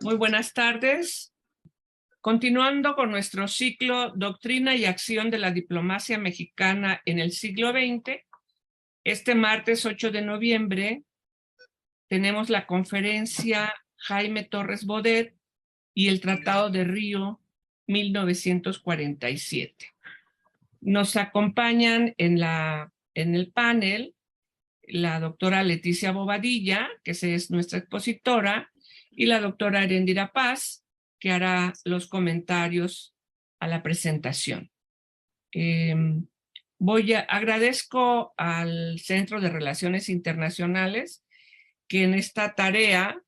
Muy buenas tardes. Continuando con nuestro ciclo Doctrina y Acción de la Diplomacia Mexicana en el siglo XX, este martes 8 de noviembre tenemos la conferencia Jaime Torres Bodet y el Tratado de Río 1947. Nos acompañan en el panel la doctora Leticia Bobadilla, que es nuestra expositora, y la doctora Erendira Paz, que hará los comentarios a la presentación. Agradezco al Centro de Relaciones Internacionales que en esta tarea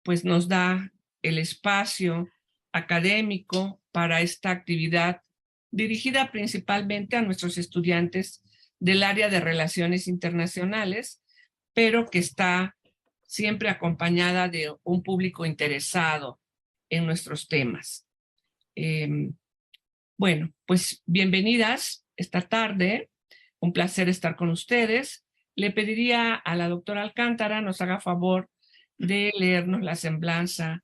pues nos da el espacio académico para esta actividad dirigida principalmente a nuestros estudiantes del área de Relaciones Internacionales, pero que está siempre acompañada de un público interesado en nuestros temas. Bueno, pues bienvenidas esta tarde. Un placer estar con ustedes. Le pediría a la doctora Alcántara nos haga favor de leernos la semblanza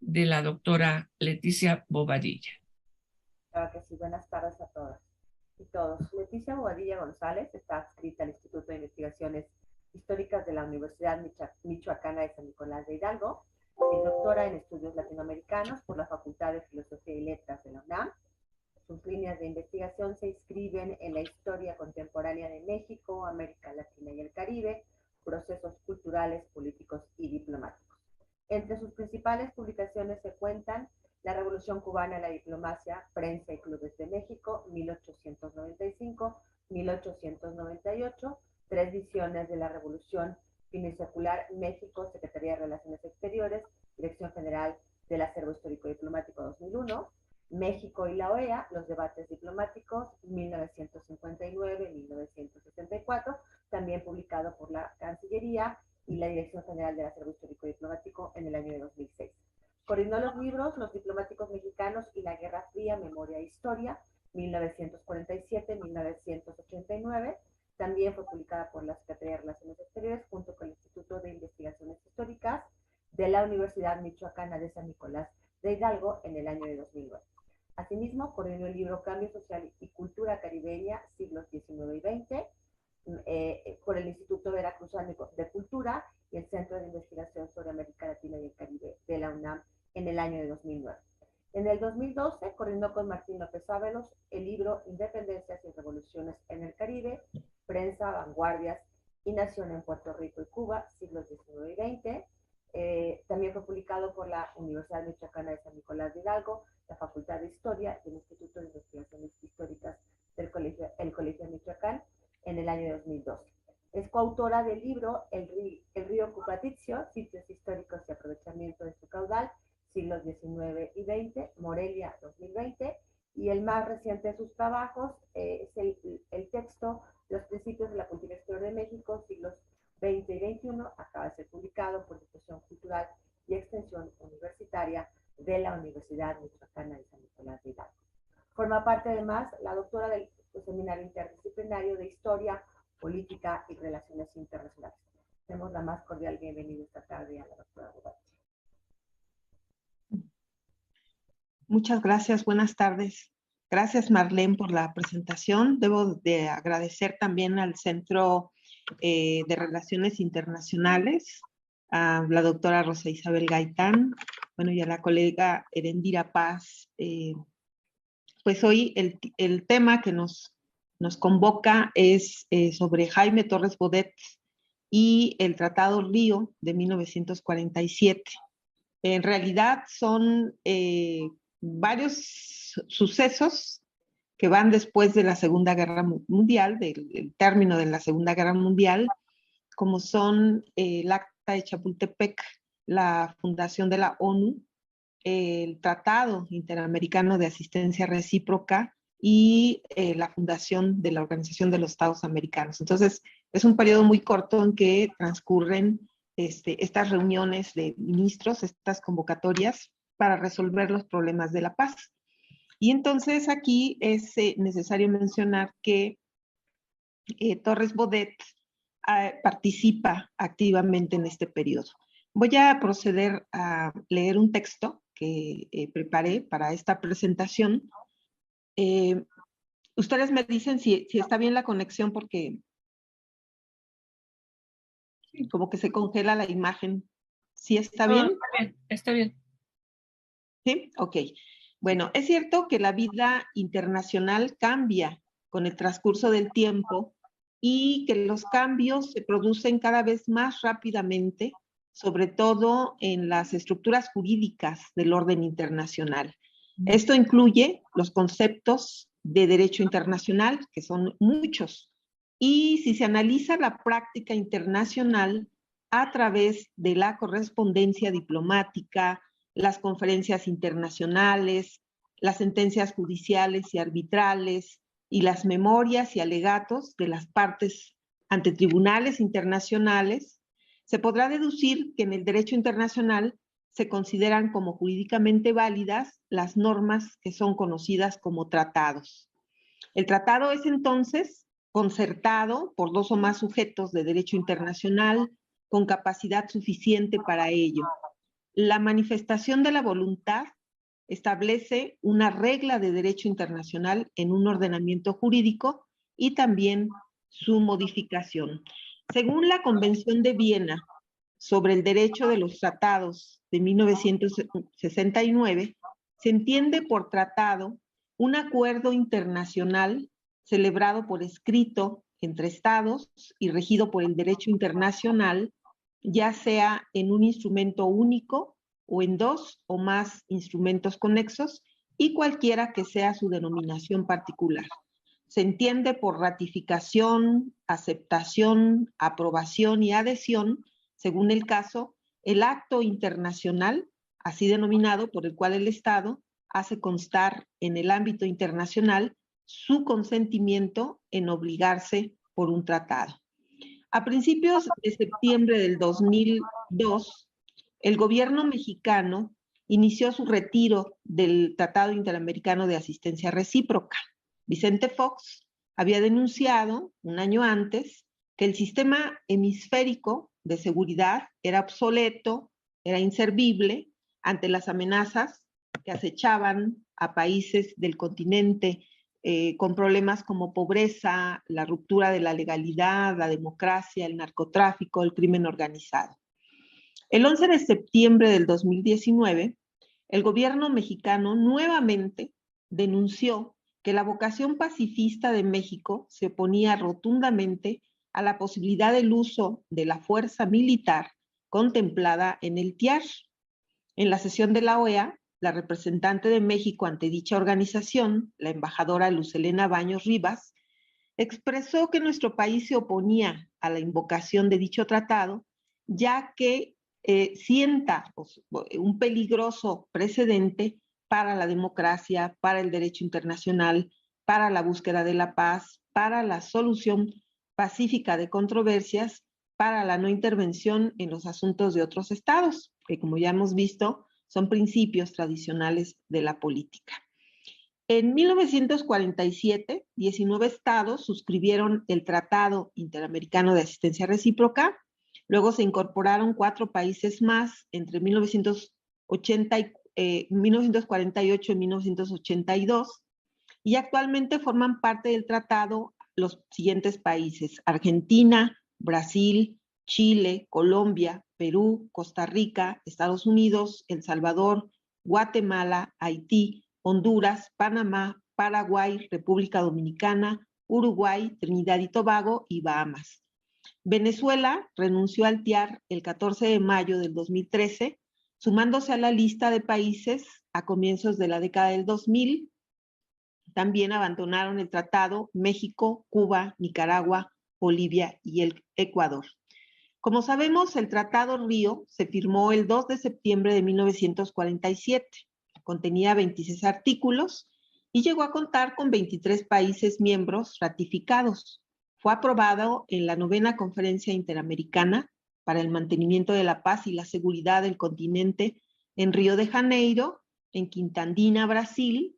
de la doctora Leticia Bobadilla. Claro que sí, buenas tardes a todas y todos. Leticia Bobadilla González está adscrita al Instituto de Investigaciones Históricas de la Universidad Michoacana de San Nicolás de Hidalgo. Es doctora en estudios latinoamericanos por la Facultad de Filosofía y Letras de la UNAM. Sus líneas de investigación se inscriben en la historia contemporánea de México, América Latina y el Caribe, procesos culturales, políticos y diplomáticos. Entre sus principales publicaciones se cuentan La Revolución Cubana en la Diplomacia, Prensa y Clubes de México, 1895-1898, Tres visiones de la Revolución Finisecular, México, Secretaría de Relaciones Exteriores, Dirección General del Acervo Histórico Diplomático 2001, México y la OEA, los debates diplomáticos, 1959-1964, también publicado por la Cancillería y la Dirección General del Acervo Histórico Diplomático en el año de 2006. Coordinó los libros Los diplomáticos mexicanos y la Guerra Fría, Memoria e Historia, 1947-1989. También fue publicada por la Secretaría de Relaciones Exteriores junto con el Instituto de Investigaciones Históricas de la Universidad Michoacana de San Nicolás de Hidalgo en el año de 2009. Asimismo, coordinó el libro Cambio Social y Cultura Caribeña, siglos XIX y XX, por el Instituto Veracruzano de Cultura y el Centro de Investigación sobre América Latina y el Caribe de la UNAM en el año de 2009. En el 2012 coordinó con Martín López Ábalos el libro Independencias y Revoluciones en el Caribe, Prensa, Vanguardias y Nación en Puerto Rico y Cuba, siglos XIX y XX. También fue publicado por la Universidad Michoacana de San Nicolás de Hidalgo, la Facultad de Historia y el Instituto de Investigaciones Históricas del Colegio de Michoacán en el año 2012. Es coautora del libro El río Cupatizio, Sitios Históricos y Aprovechamiento de su Caudal, siglos XIX y XX, Morelia 2020, y el más reciente de sus trabajos es el texto Los Principios de la Cultura Exterior de México, siglos XX y XXI, acaba de ser publicado por Difusión Cultural y Extensión Universitaria de la Universidad Michoacana de San Nicolás de Hidalgo. Forma parte además la doctora del Seminario Interdisciplinario de Historia, Política y Relaciones Internacionales. Demos la más cordial bienvenida esta tarde a la doctora Bobadilla. Muchas gracias, buenas tardes. Gracias, Marlene, por la presentación. Debo de agradecer también al Centro de Relaciones Internacionales, a la doctora Rosa Isabel Gaitán, bueno, y a la colega Erendira Paz. Pues hoy el tema que nos convoca es sobre Jaime Torres Bodet y el Tratado Río de 1947. En realidad son varios sucesos que van después de la Segunda Guerra Mundial, del término de la Segunda Guerra Mundial, como son el Acta de Chapultepec, la fundación de la ONU, el Tratado Interamericano de Asistencia Recíproca y la fundación de la Organización de los Estados Americanos. Entonces, es un periodo muy corto en que transcurren estas reuniones de ministros, estas convocatorias para resolver los problemas de la paz. Y entonces aquí es necesario mencionar que Torres Bodet participa activamente en este periodo. Voy a proceder a leer un texto que preparé para esta presentación. Ustedes me dicen si está bien la conexión porque como que se congela la imagen. ¿Sí está No, bien? está bien, está bien. ¿Sí? Ok. Bueno, es cierto que la vida internacional cambia con el transcurso del tiempo y que los cambios se producen cada vez más rápidamente, sobre todo en las estructuras jurídicas del orden internacional. Esto incluye los conceptos de derecho internacional, que son muchos, y si se analiza la práctica internacional a través de la correspondencia diplomática, las conferencias internacionales, las sentencias judiciales y arbitrales y las memorias y alegatos de las partes ante tribunales internacionales, se podrá deducir que en el derecho internacional se consideran como jurídicamente válidas las normas que son conocidas como tratados. El tratado es entonces concertado por dos o más sujetos de derecho internacional con capacidad suficiente para ello. La manifestación de la voluntad establece una regla de derecho internacional en un ordenamiento jurídico y también su modificación. Según la Convención de Viena sobre el derecho de los tratados de 1969, se entiende por tratado un acuerdo internacional celebrado por escrito entre estados y regido por el derecho internacional, ya sea en un instrumento único o en dos o más instrumentos conexos y cualquiera que sea su denominación particular. Se entiende por ratificación, aceptación, aprobación y adhesión, según el caso, el acto internacional, así denominado, por el cual el Estado hace constar en el ámbito internacional su consentimiento en obligarse por un tratado. A principios de septiembre del 2002, el gobierno mexicano inició su retiro del Tratado Interamericano de Asistencia Recíproca. Vicente Fox había denunciado un año antes que el sistema hemisférico de seguridad era obsoleto, era inservible ante las amenazas que acechaban a países del continente con problemas como pobreza, la ruptura de la legalidad, la democracia, el narcotráfico, el crimen organizado. El 11 de septiembre del 2019, el gobierno mexicano nuevamente denunció que la vocación pacifista de México se oponía rotundamente a la posibilidad del uso de la fuerza militar contemplada en el TIAR. En la sesión de la OEA, la representante de México ante dicha organización, la embajadora Luz Helena Baños Rivas, expresó que nuestro país se oponía a la invocación de dicho tratado, ya que sienta un peligroso precedente para la democracia, para el derecho internacional, para la búsqueda de la paz, para la solución pacífica de controversias, para la no intervención en los asuntos de otros estados, que como ya hemos visto, son principios tradicionales de la política. En 1947, 19 estados suscribieron el Tratado Interamericano de Asistencia Recíproca. Luego se incorporaron 4 países más entre 1948 y 1982. Y actualmente forman parte del tratado los siguientes países: Argentina, Brasil, Chile, Colombia, Perú, Costa Rica, Estados Unidos, El Salvador, Guatemala, Haití, Honduras, Panamá, Paraguay, República Dominicana, Uruguay, Trinidad y Tobago y Bahamas. Venezuela renunció al TIAR el 14 de mayo del 2013, sumándose a la lista de países a comienzos de la década del 2000. También abandonaron el tratado México, Cuba, Nicaragua, Bolivia y el Ecuador. Como sabemos, el Tratado Río se firmó el 2 de septiembre de 1947. Contenía 26 artículos y llegó a contar con 23 países miembros ratificados. Fue aprobado en la 9ª Conferencia Interamericana para el Mantenimiento de la Paz y la Seguridad del Continente en Río de Janeiro, en Quintandina, Brasil,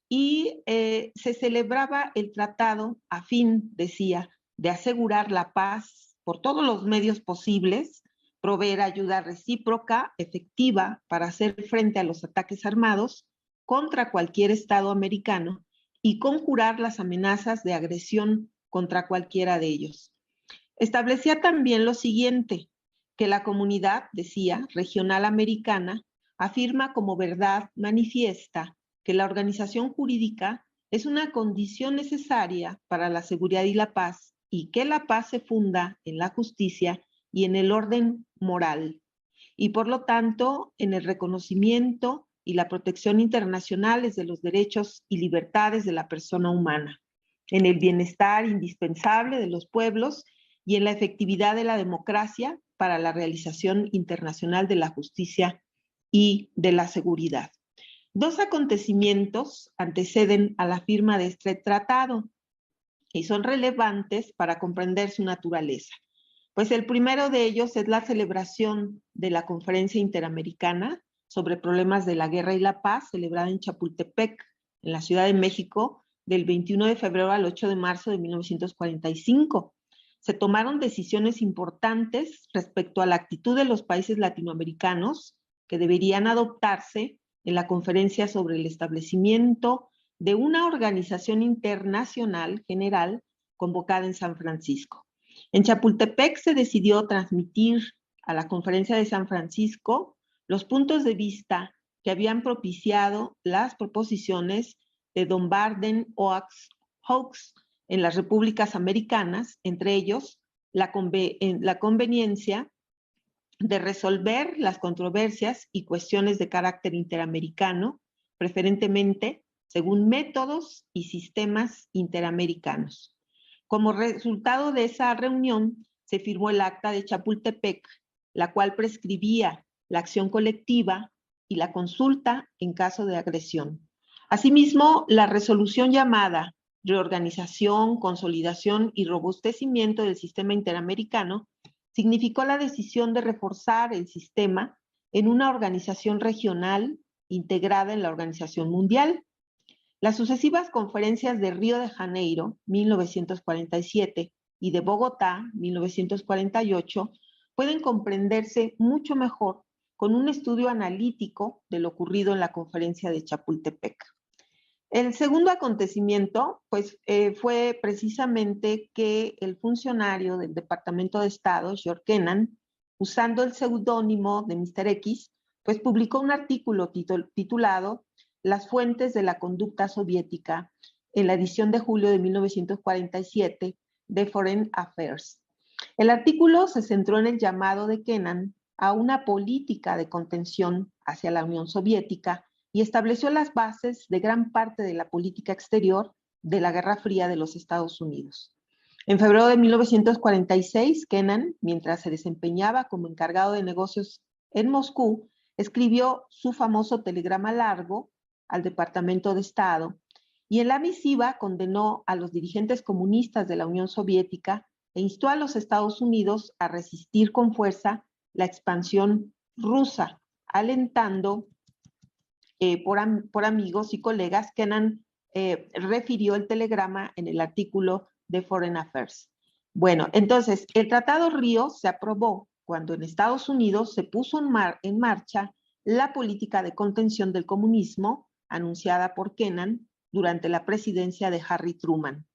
y se celebraba el tratado a fin, decía, de asegurar la paz por todos los medios posibles proveer ayuda recíproca efectiva para hacer frente a los ataques armados contra cualquier Estado americano y conjurar las amenazas de agresión contra cualquiera de ellos. Establecía también lo siguiente, que la comunidad, decía, regional americana, afirma como verdad manifiesta que la organización jurídica es una condición necesaria para la seguridad y la paz, y que la paz se funda en la justicia y en el orden moral, y por lo tanto en el reconocimiento y la protección internacionales de los derechos y libertades de la persona humana, en el bienestar indispensable de los pueblos y en la efectividad de la democracia para la realización internacional de la justicia y de la seguridad. Dos acontecimientos anteceden a la firma de este tratado y son relevantes para comprender su naturaleza. Pues el primero de ellos es la celebración de la Conferencia Interamericana sobre Problemas de la Guerra y la Paz, celebrada en Chapultepec, en la Ciudad de México, del 21 de febrero al 8 de marzo de 1945. Se tomaron decisiones importantes respecto a la actitud de los países latinoamericanos que deberían adoptarse en la conferencia sobre el establecimiento de una organización internacional general convocada en San Francisco. En Chapultepec se decidió transmitir a la Conferencia de San Francisco los puntos de vista que habían propiciado las proposiciones de don Baden Hawks en las repúblicas americanas, entre ellos la conveniencia de resolver las controversias y cuestiones de carácter interamericano, preferentemente según métodos y sistemas interamericanos. Como resultado de esa reunión, se firmó el Acta de Chapultepec, la cual prescribía la acción colectiva y la consulta en caso de agresión. Asimismo, la resolución llamada Reorganización, Consolidación y Robustecimiento del Sistema Interamericano significó la decisión de reforzar el sistema en una organización regional integrada en la Organización Mundial. Las sucesivas conferencias de Río de Janeiro, 1947, y de Bogotá, 1948, pueden comprenderse mucho mejor con un estudio analítico de lo ocurrido en la conferencia de Chapultepec. El segundo acontecimiento, pues, fue precisamente que el funcionario del Departamento de Estado, George Kennan, usando el seudónimo de Mr. X, pues publicó un artículo titulado Las fuentes de la conducta soviética en la edición de julio de 1947 de Foreign Affairs. El artículo se centró en el llamado de Kennan a una política de contención hacia la Unión Soviética y estableció las bases de gran parte de la política exterior de la Guerra Fría de los Estados Unidos. En febrero de 1946, Kennan, mientras se desempeñaba como encargado de negocios en Moscú, escribió su famoso telegrama largo al Departamento de Estado y en la misiva condenó a los dirigentes comunistas de la Unión Soviética e instó a los Estados Unidos a resistir con fuerza la expansión rusa, alentando por amigos y colegas. Kennan refirió el telegrama en el artículo de Foreign Affairs. Bueno, entonces, el Tratado Río se aprobó cuando en Estados Unidos se puso en marcha la política de contención del comunismo anunciada por Kennan durante la presidencia de Harry Truman.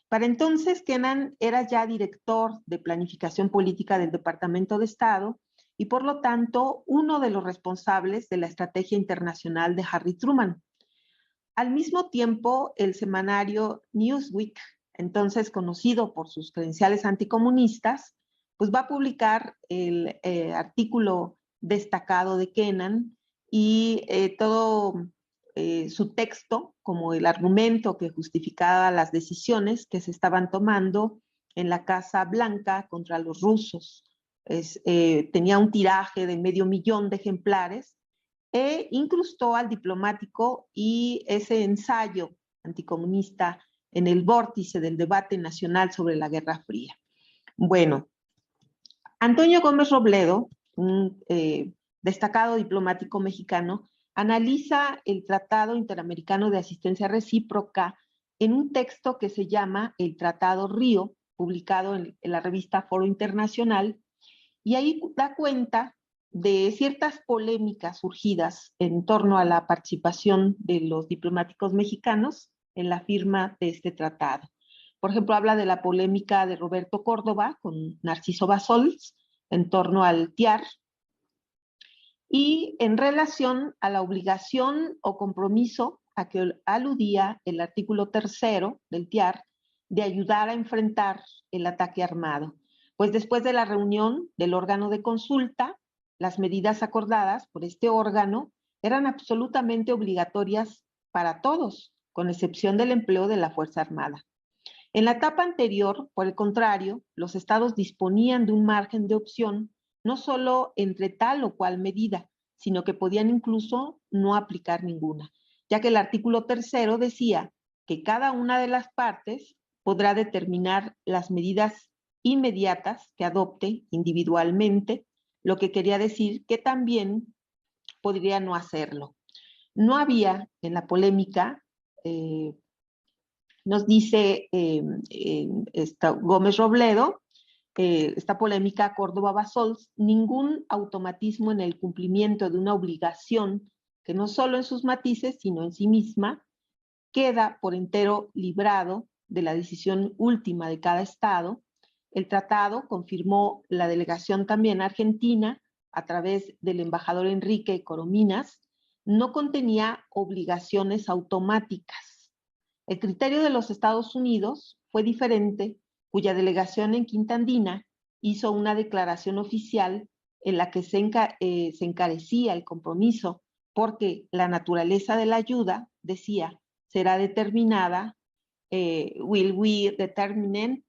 Para entonces, Kennan era ya director de planificación política del Departamento de Estado y por lo tanto uno de los responsables de la estrategia internacional de Harry Truman. Al mismo tiempo, el semanario Newsweek, entonces conocido por sus credenciales anticomunistas, pues va a publicar el artículo destacado de Kennan y todo su texto como el argumento que justificaba las decisiones que se estaban tomando en la Casa Blanca contra los rusos. Tenía un tiraje de 500,000 de ejemplares e incrustó al diplomático y ese ensayo anticomunista en el vórtice del debate nacional sobre la Guerra Fría. Bueno, Antonio Gómez Robledo, un destacado diplomático mexicano, analiza el Tratado Interamericano de Asistencia Recíproca en un texto que se llama el Tratado Río, publicado en la revista Foro Internacional, y ahí da cuenta de ciertas polémicas surgidas en torno a la participación de los diplomáticos mexicanos en la firma de este tratado. Por ejemplo, habla de la polémica de Roberto Córdoba con Narciso Bassols en torno al TIAR, y en relación a la obligación o compromiso a que aludía el artículo 3 del TIAR de ayudar a enfrentar el ataque armado. Pues después de la reunión del órgano de consulta, las medidas acordadas por este órgano eran absolutamente obligatorias para todos, con excepción del empleo de la Fuerza Armada. En la etapa anterior, por el contrario, los estados disponían de un margen de opción no solo entre tal o cual medida, sino que podían incluso no aplicar ninguna, ya que el artículo 3 decía que cada una de las partes podrá determinar las medidas inmediatas que adopte individualmente, lo que quería decir que también podría no hacerlo. No había en la polémica, nos dice Gómez Robledo, esta polémica Córdoba-Bassols, ningún automatismo en el cumplimiento de una obligación que no solo en sus matices, sino en sí misma, queda por entero librado de la decisión última de cada estado. El tratado, confirmó la delegación también argentina, a través del embajador Enrique Corominas, no contenía obligaciones automáticas. El criterio de los Estados Unidos fue diferente, cuya delegación en Quinta Andina hizo una declaración oficial en la que se encarecía el compromiso, porque la naturaleza de la ayuda, decía, será determinada, will be determined,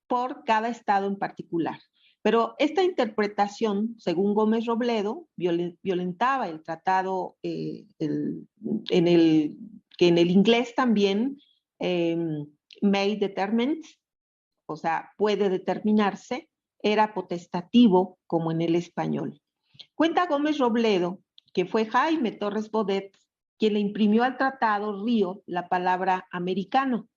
por cada estado en particular. Pero esta interpretación, según Gómez Robledo, violentaba el tratado, que en el inglés también, may determine, o sea, puede determinarse, era potestativo como en el español. Cuenta Gómez Robledo que fue Jaime Torres Bodet quien le imprimió al tratado Río la palabra americano.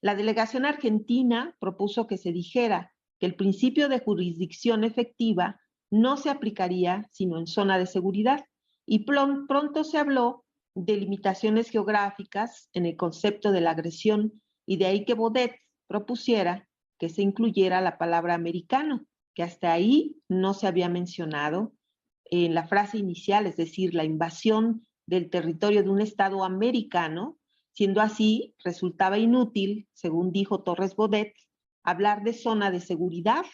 La delegación argentina propuso que se dijera que el principio de jurisdicción efectiva no se aplicaría sino en zona de seguridad, y pronto se habló de limitaciones geográficas en el concepto de la agresión, y de ahí que Bodet propusiera que se incluyera la palabra americano, que hasta ahí no se había mencionado en la frase inicial, es decir, la invasión del territorio de un estado americano. Siendo así, resultaba inútil, según dijo Torres Bodet, hablar de zona de seguridad,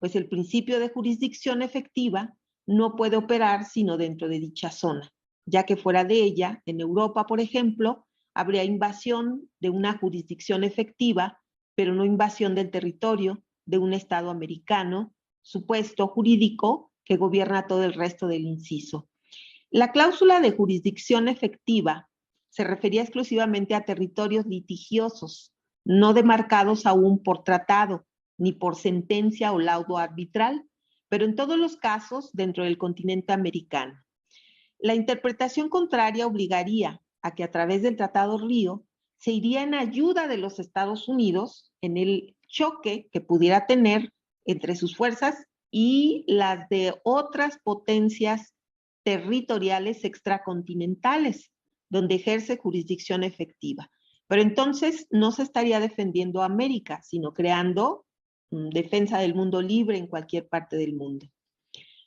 pues el principio de jurisdicción efectiva no puede operar sino dentro de dicha zona, ya que fuera de ella, en Europa, por ejemplo, habría invasión de una jurisdicción efectiva, pero no invasión del territorio de un estado americano, supuesto jurídico que gobierna todo el resto del inciso. La cláusula de jurisdicción efectiva se refería exclusivamente a territorios litigiosos, no demarcados aún por tratado, ni por sentencia o laudo arbitral, pero en todos los casos dentro del continente americano. La interpretación contraria obligaría a que a través del Tratado Río se iría en ayuda de los Estados Unidos en el choque que pudiera tener entre sus fuerzas y las de otras potencias territoriales extracontinentales, donde ejerce jurisdicción efectiva. Pero entonces no se estaría defendiendo a América, sino creando defensa del mundo libre en cualquier parte del mundo.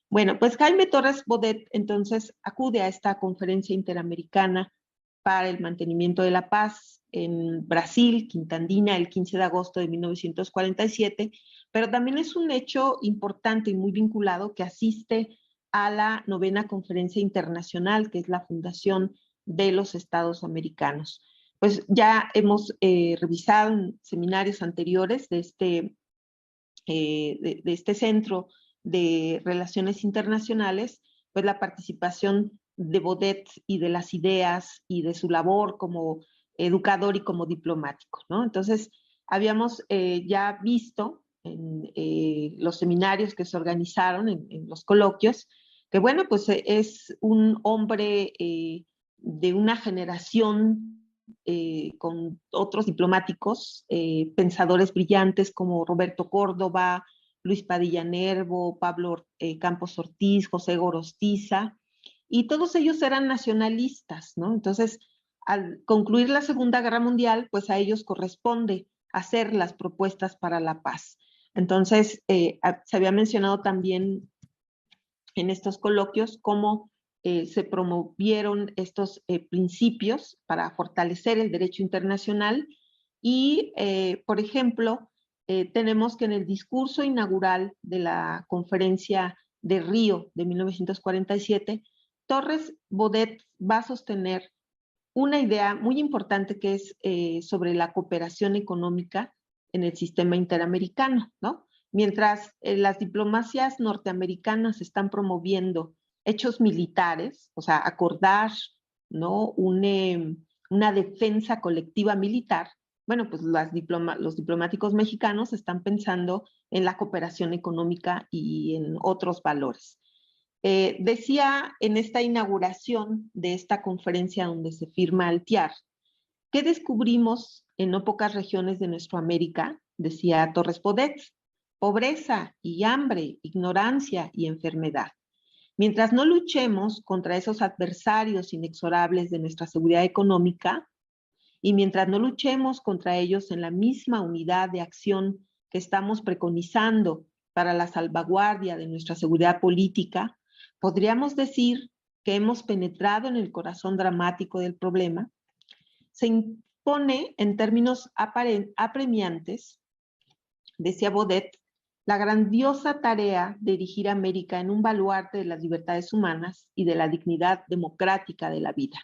Bueno, pues Jaime Torres Bodet entonces acude a esta conferencia interamericana para el mantenimiento de la paz en Brasil, Quinta Andina, el 15 de agosto de 1947, pero también es un hecho importante y muy vinculado que asiste a la 9ª Conferencia Internacional, que es la fundación de los Estados Americanos. Pues ya hemos revisado en seminarios anteriores de este centro de relaciones internacionales, pues la participación de Bodet y de las ideas y de su labor como educador y como diplomático, ¿no? Entonces, habíamos ya visto en los seminarios que se organizaron, en los coloquios, que bueno, pues es un hombre de una generación con otros diplomáticos, pensadores brillantes como Roberto Córdoba, Luis Padilla Nervo, Pablo Campos Ortiz, José Gorostiza, y todos ellos eran nacionalistas, ¿no? Entonces, al concluir la Segunda Guerra Mundial, pues a ellos corresponde hacer las propuestas para la paz. Entonces, se había mencionado también en estos coloquios cómo se promovieron estos principios para fortalecer el derecho internacional y, por ejemplo, tenemos que en el discurso inaugural de la conferencia de Río de 1947, Torres Bodet va a sostener una idea muy importante que es sobre la cooperación económica en el sistema interamericano, ¿no? Mientras las diplomacias norteamericanas están promoviendo hechos militares, o sea, acordar, ¿no? Una defensa colectiva militar, bueno, pues los diplomáticos mexicanos están pensando en la cooperación económica y en otros valores. Decía en esta inauguración de esta conferencia donde se firma el TIAR, ¿qué descubrimos en no pocas regiones de nuestra América? Decía Torres Bodet, pobreza y hambre, ignorancia y enfermedad. Mientras no luchemos contra esos adversarios inexorables de nuestra seguridad económica y mientras no luchemos contra ellos en la misma unidad de acción que estamos preconizando para la salvaguardia de nuestra seguridad política, podríamos decir que hemos penetrado en el corazón dramático del problema. Se impone en términos apremiantes, decía Bodet, la grandiosa tarea de dirigir a América en un baluarte de las libertades humanas y de la dignidad democrática de la vida.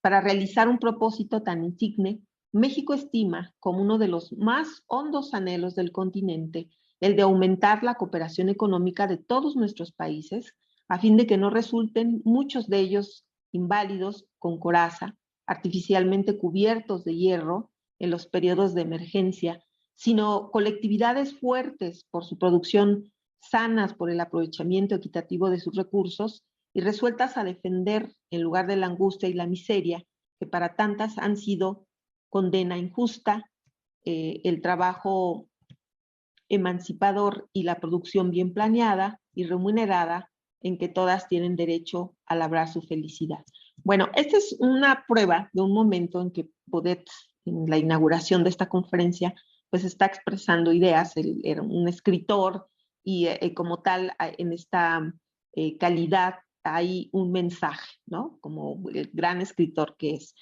Para realizar un propósito tan insigne, México estima como uno de los más hondos anhelos del continente el de aumentar la cooperación económica de todos nuestros países, a fin de que no resulten muchos de ellos inválidos con coraza, artificialmente cubiertos de hierro en los periodos de emergencia, sino colectividades fuertes por su producción, sanas por el aprovechamiento equitativo de sus recursos y resueltas a defender en lugar de la angustia y la miseria que para tantas han sido condena injusta, el trabajo emancipador y la producción bien planeada y remunerada en que todas tienen derecho a labrar su felicidad. Bueno, esta es una prueba de un momento en que Bodet, en la inauguración de esta conferencia, pues está expresando ideas. Él era un escritor y como tal, en esta calidad hay un mensaje, ¿no? Como el gran escritor que es.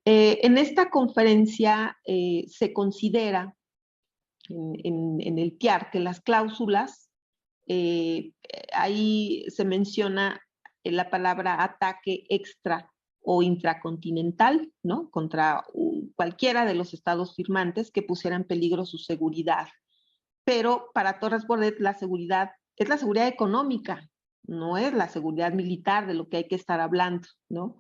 En esta conferencia se considera en el TIAR que las cláusulas, ahí se menciona la palabra ataque extra o intracontinental, ¿no? Contra cualquiera de los estados firmantes que pusiera en peligro su seguridad. Pero para Torres Bodet la seguridad es la seguridad económica, no es la seguridad militar de lo que hay que estar hablando, ¿no?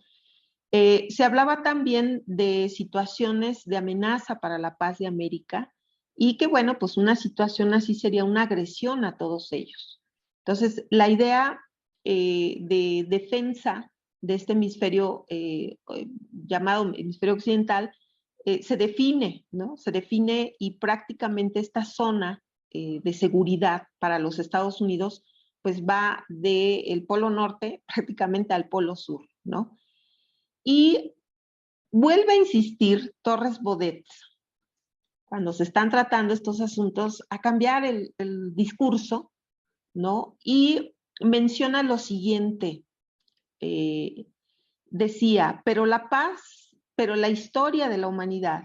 Se hablaba también de situaciones de amenaza para la paz de América y que, bueno, pues una situación así sería una agresión a todos ellos. Entonces, la idea de defensa de este hemisferio llamado hemisferio occidental se define, ¿no? Se define y prácticamente esta zona de seguridad para los Estados Unidos pues va del polo norte prácticamente al polo sur, ¿no? Y vuelve a insistir Torres Bodet, cuando se están tratando estos asuntos, a cambiar el discurso, ¿no? Y menciona lo siguiente, decía, pero la paz, pero la historia de la humanidad,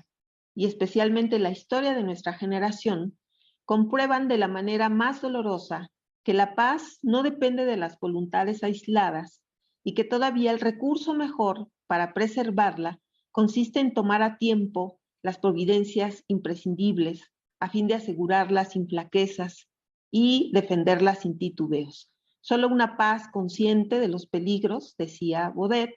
y especialmente la historia de nuestra generación, comprueban de la manera más dolorosa que la paz no depende de las voluntades aisladas y que todavía el recurso mejor para preservarla consiste en tomar a tiempo las providencias imprescindibles a fin de asegurarlas sin flaquezas y defenderlas sin titubeos. Solo una paz consciente de los peligros, decía Bodet,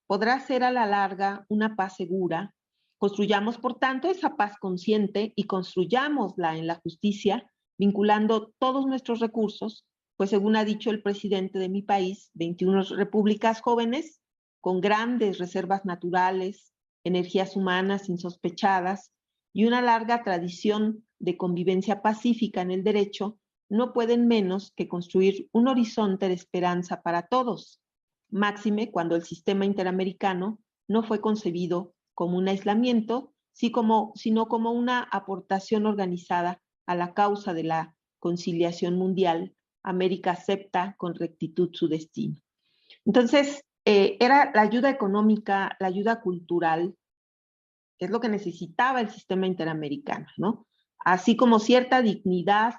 podrá ser a la larga una paz segura. Construyamos, por tanto, esa paz consciente y construyámosla en la justicia, vinculando todos nuestros recursos, pues según ha dicho el presidente de mi país, 21 repúblicas jóvenes con grandes reservas naturales, energías humanas insospechadas y una larga tradición de convivencia pacífica en el derecho, no pueden menos que construir un horizonte de esperanza para todos, máxime cuando el sistema interamericano no fue concebido como un aislamiento, sino como una aportación organizada a la causa de la conciliación mundial. América acepta con rectitud su destino. Entonces, era la ayuda económica, la ayuda cultural, que es lo que necesitaba el sistema interamericano, ¿no? Así como cierta dignidad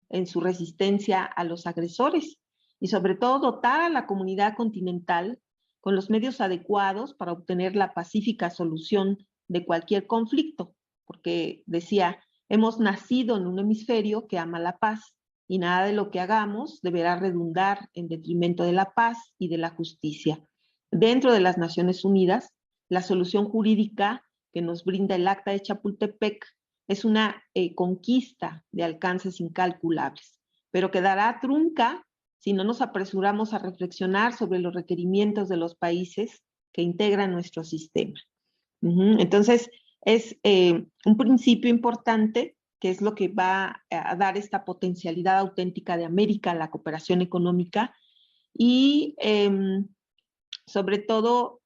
en su resistencia a los agresores y sobre todo dotar a la comunidad continental con los medios adecuados para obtener la pacífica solución de cualquier conflicto, porque decía, hemos nacido en un hemisferio que ama la paz y nada de lo que hagamos deberá redundar en detrimento de la paz y de la justicia. Dentro de las Naciones Unidas, la solución jurídica que nos brinda el Acta de Chapultepec es una conquista de alcances incalculables, pero quedará trunca si no nos apresuramos a reflexionar sobre los requerimientos de los países que integran nuestro sistema. Entonces, es un principio importante que es lo que va a dar esta potencialidad auténtica de América, la cooperación económica, y sobre todo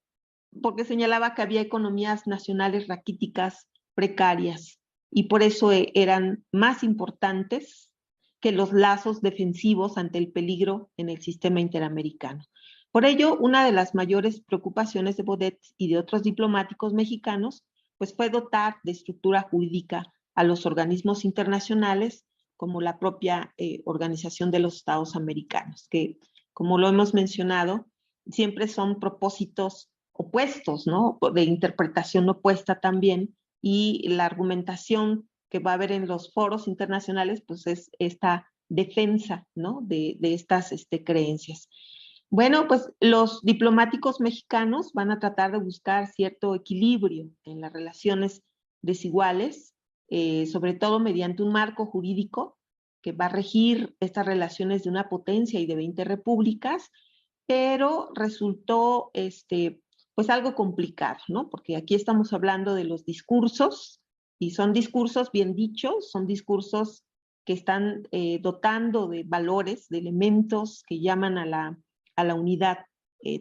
porque señalaba que había economías nacionales raquíticas, precarias, y por eso eran más importantes que los lazos defensivos ante el peligro en el sistema interamericano. Por ello, una de las mayores preocupaciones de Baudette y de otros diplomáticos mexicanos, pues fue dotar de estructura jurídica a los organismos internacionales, como la propia Organización de los Estados Americanos, que, como lo hemos mencionado, siempre son propósitos opuestos, ¿no? De interpretación opuesta también, y la argumentación que va a haber en los foros internacionales, pues es esta defensa, ¿no? De estas creencias. Bueno, pues los diplomáticos mexicanos van a tratar de buscar cierto equilibrio en las relaciones desiguales, sobre todo mediante un marco jurídico que va a regir estas relaciones de una potencia y de 20 repúblicas, pero resultó pues algo complicado, ¿no? Porque aquí estamos hablando de los discursos, y son discursos bien dichos, son discursos que están dotando de valores, de elementos que llaman a la unidad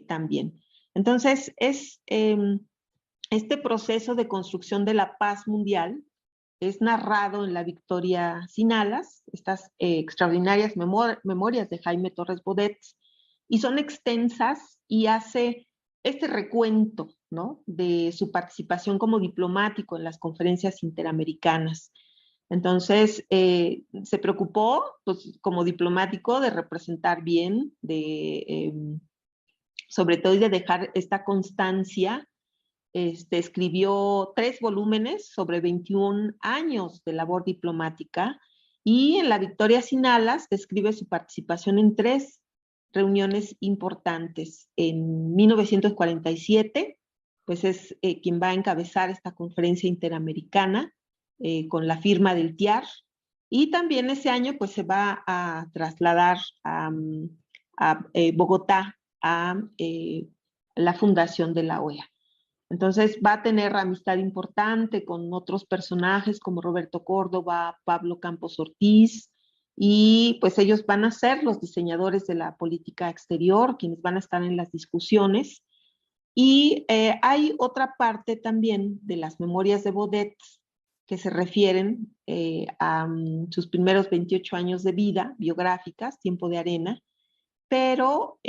también. Entonces, este proceso de construcción de la paz mundial es narrado en La Victoria sin alas, estas extraordinarias memorias de Jaime Torres Bodet, y son extensas y hace este recuento, ¿no? De su participación como diplomático en las conferencias interamericanas. Entonces, se preocupó, pues, como diplomático, de representar bien, sobre todo, y de dejar esta constancia. Escribió 3 volúmenes sobre 21 años de labor diplomática, y en La Victoria sin alas describe su participación en 3 reuniones importantes. En 1947, pues es quien va a encabezar esta conferencia interamericana con la firma del TIAR, y también ese año pues se va a trasladar a Bogotá a la fundación de la OEA. Entonces va a tener amistad importante con otros personajes como Roberto Córdoba, Pablo Campos Ortiz, y pues ellos van a ser los diseñadores de la política exterior, quienes van a estar en las discusiones. Y hay otra parte también de las memorias de Baudette que se refieren a sus primeros 28 años de vida, biográficas, Tiempo de Arena, pero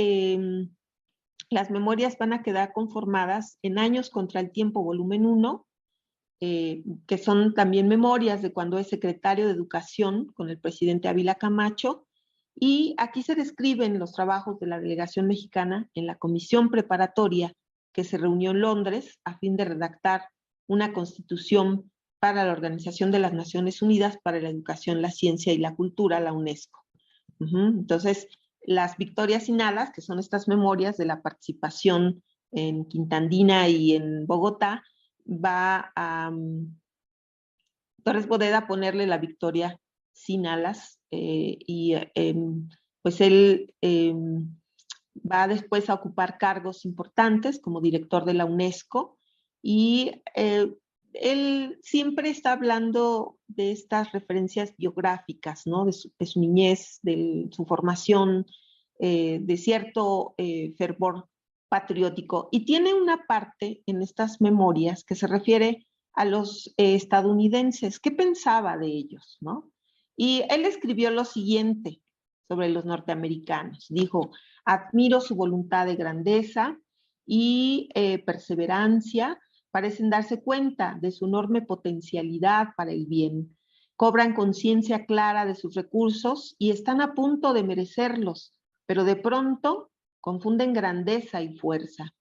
las memorias van a quedar conformadas en Años contra el Tiempo, volumen 1, que son también memorias de cuando es secretario de Educación con el presidente Ávila Camacho, y aquí se describen los trabajos de la delegación mexicana en la comisión preparatoria que se reunió en Londres a fin de redactar una constitución para la Organización de las Naciones Unidas para la Educación, la Ciencia y la Cultura, la UNESCO. Entonces, las Victorias sin alas, que son estas memorias de la participación en Quintandina y en Bogotá, va a Torres Bodet a ponerle La Victoria sin alas, y pues él va después a ocupar cargos importantes como director de la UNESCO, y él siempre está hablando de estas referencias biográficas, ¿no? De su niñez, de su formación, de cierto fervor patriótico. Y tiene una parte en estas memorias que se refiere a los estadounidenses. ¿Qué pensaba de ellos, no? Y él escribió lo siguiente sobre los norteamericanos. Dijo: admiro su voluntad de grandeza y perseverancia. Parecen darse cuenta de su enorme potencialidad para el bien. Cobran conciencia clara de sus recursos y están a punto de merecerlos, pero de pronto confunden grandeza y fuerza.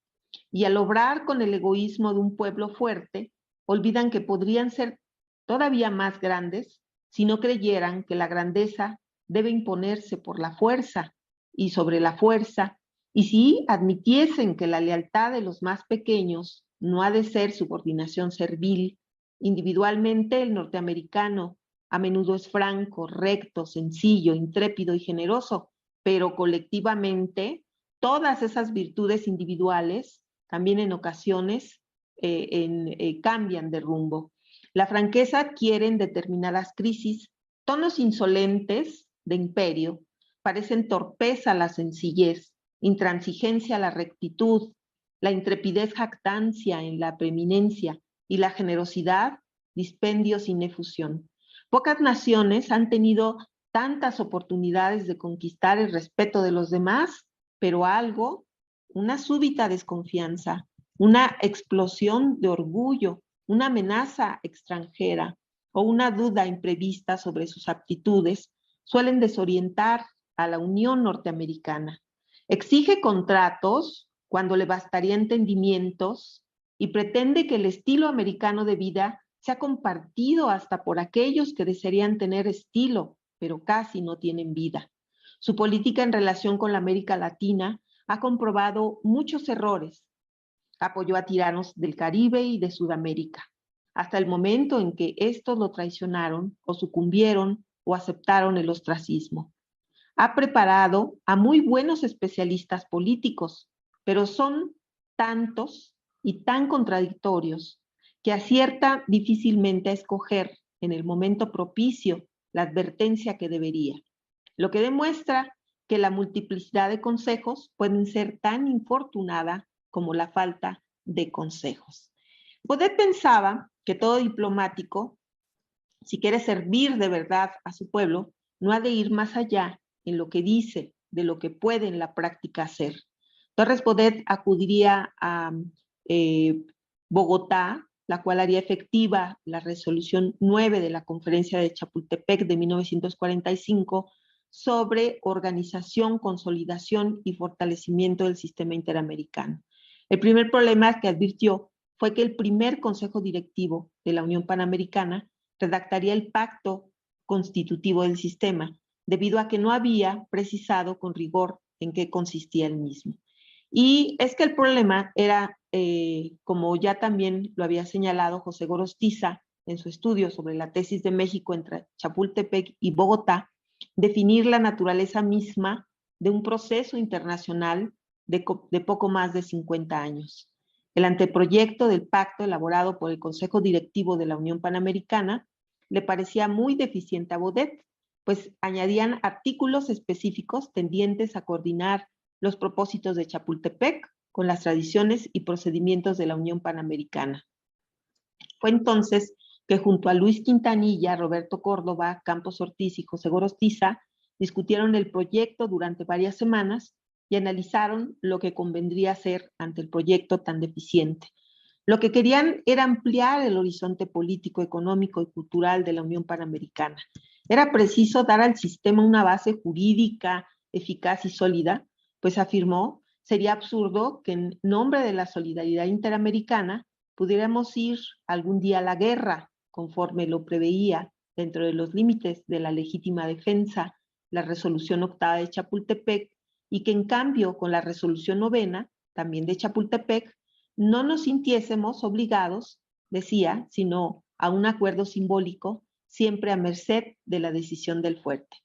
Y al obrar con el egoísmo de un pueblo fuerte, olvidan que podrían ser todavía más grandes si no creyeran que la grandeza debe imponerse por la fuerza y sobre la fuerza, y si admitiesen que la lealtad de los más pequeños no ha de ser subordinación servil. Individualmente, el norteamericano a menudo es franco, recto, sencillo, intrépido y generoso, pero colectivamente todas esas virtudes individuales también en ocasiones cambian de rumbo. La franqueza adquiere en determinadas crisis tonos insolentes de imperio, parecen torpeza la sencillez, intransigencia la rectitud, la intrepidez jactancia en la preeminencia y la generosidad dispendio sin efusión. Pocas naciones han tenido tantas oportunidades de conquistar el respeto de los demás, pero algo, una súbita desconfianza, una explosión de orgullo, una amenaza extranjera o una duda imprevista sobre sus aptitudes suelen desorientar a la Unión Norteamericana. Exige contratos cuando le bastaría entendimientos y pretende que el estilo americano de vida sea compartido hasta por aquellos que desearían tener estilo, pero casi no tienen vida. Su política en relación con la América Latina ha comprobado muchos errores. Apoyó a tiranos del Caribe y de Sudamérica, hasta el momento en que estos lo traicionaron o sucumbieron o aceptaron el ostracismo. Ha preparado a muy buenos especialistas políticos, pero son tantos y tan contradictorios que acierta difícilmente a escoger en el momento propicio la advertencia que debería, lo que demuestra que la multiplicidad de consejos pueden ser tan infortunada como la falta de consejos. Baudet pensaba que todo diplomático, si quiere servir de verdad a su pueblo, no ha de ir más allá en lo que dice de lo que puede en la práctica hacer. Torres Bodet acudiría a Bogotá, la cual haría efectiva la resolución 9 de la Conferencia de Chapultepec de 1945 sobre organización, consolidación y fortalecimiento del sistema interamericano. El primer problema que advirtió fue que el primer Consejo Directivo de la Unión Panamericana redactaría el pacto constitutivo del sistema, debido a que no había precisado con rigor en qué consistía el mismo. Y es que el problema era, como ya también lo había señalado José Gorostiza en su estudio sobre la tesis de México entre Chapultepec y Bogotá, definir la naturaleza misma de un proceso internacional de poco más de 50 años. El anteproyecto del pacto elaborado por el Consejo Directivo de la Unión Panamericana le parecía muy deficiente a Baudet, pues añadían artículos específicos tendientes a coordinar los propósitos de Chapultepec con las tradiciones y procedimientos de la Unión Panamericana. Fue entonces que junto a Luis Quintanilla, Roberto Córdoba, Campos Ortiz y José Gorostiza discutieron el proyecto durante varias semanas y analizaron lo que convendría hacer ante el proyecto tan deficiente. Lo que querían era ampliar el horizonte político, económico y cultural de la Unión Panamericana. Era preciso dar al sistema una base jurídica eficaz y sólida, pues afirmó, sería absurdo que en nombre de la solidaridad interamericana pudiéramos ir algún día a la guerra, conforme lo preveía, dentro de los límites de la legítima defensa, la resolución 8ª de Chapultepec, y que en cambio con la resolución 9ª, también de Chapultepec, no nos sintiésemos obligados, decía, sino a un acuerdo simbólico, siempre a merced de la decisión del fuerte.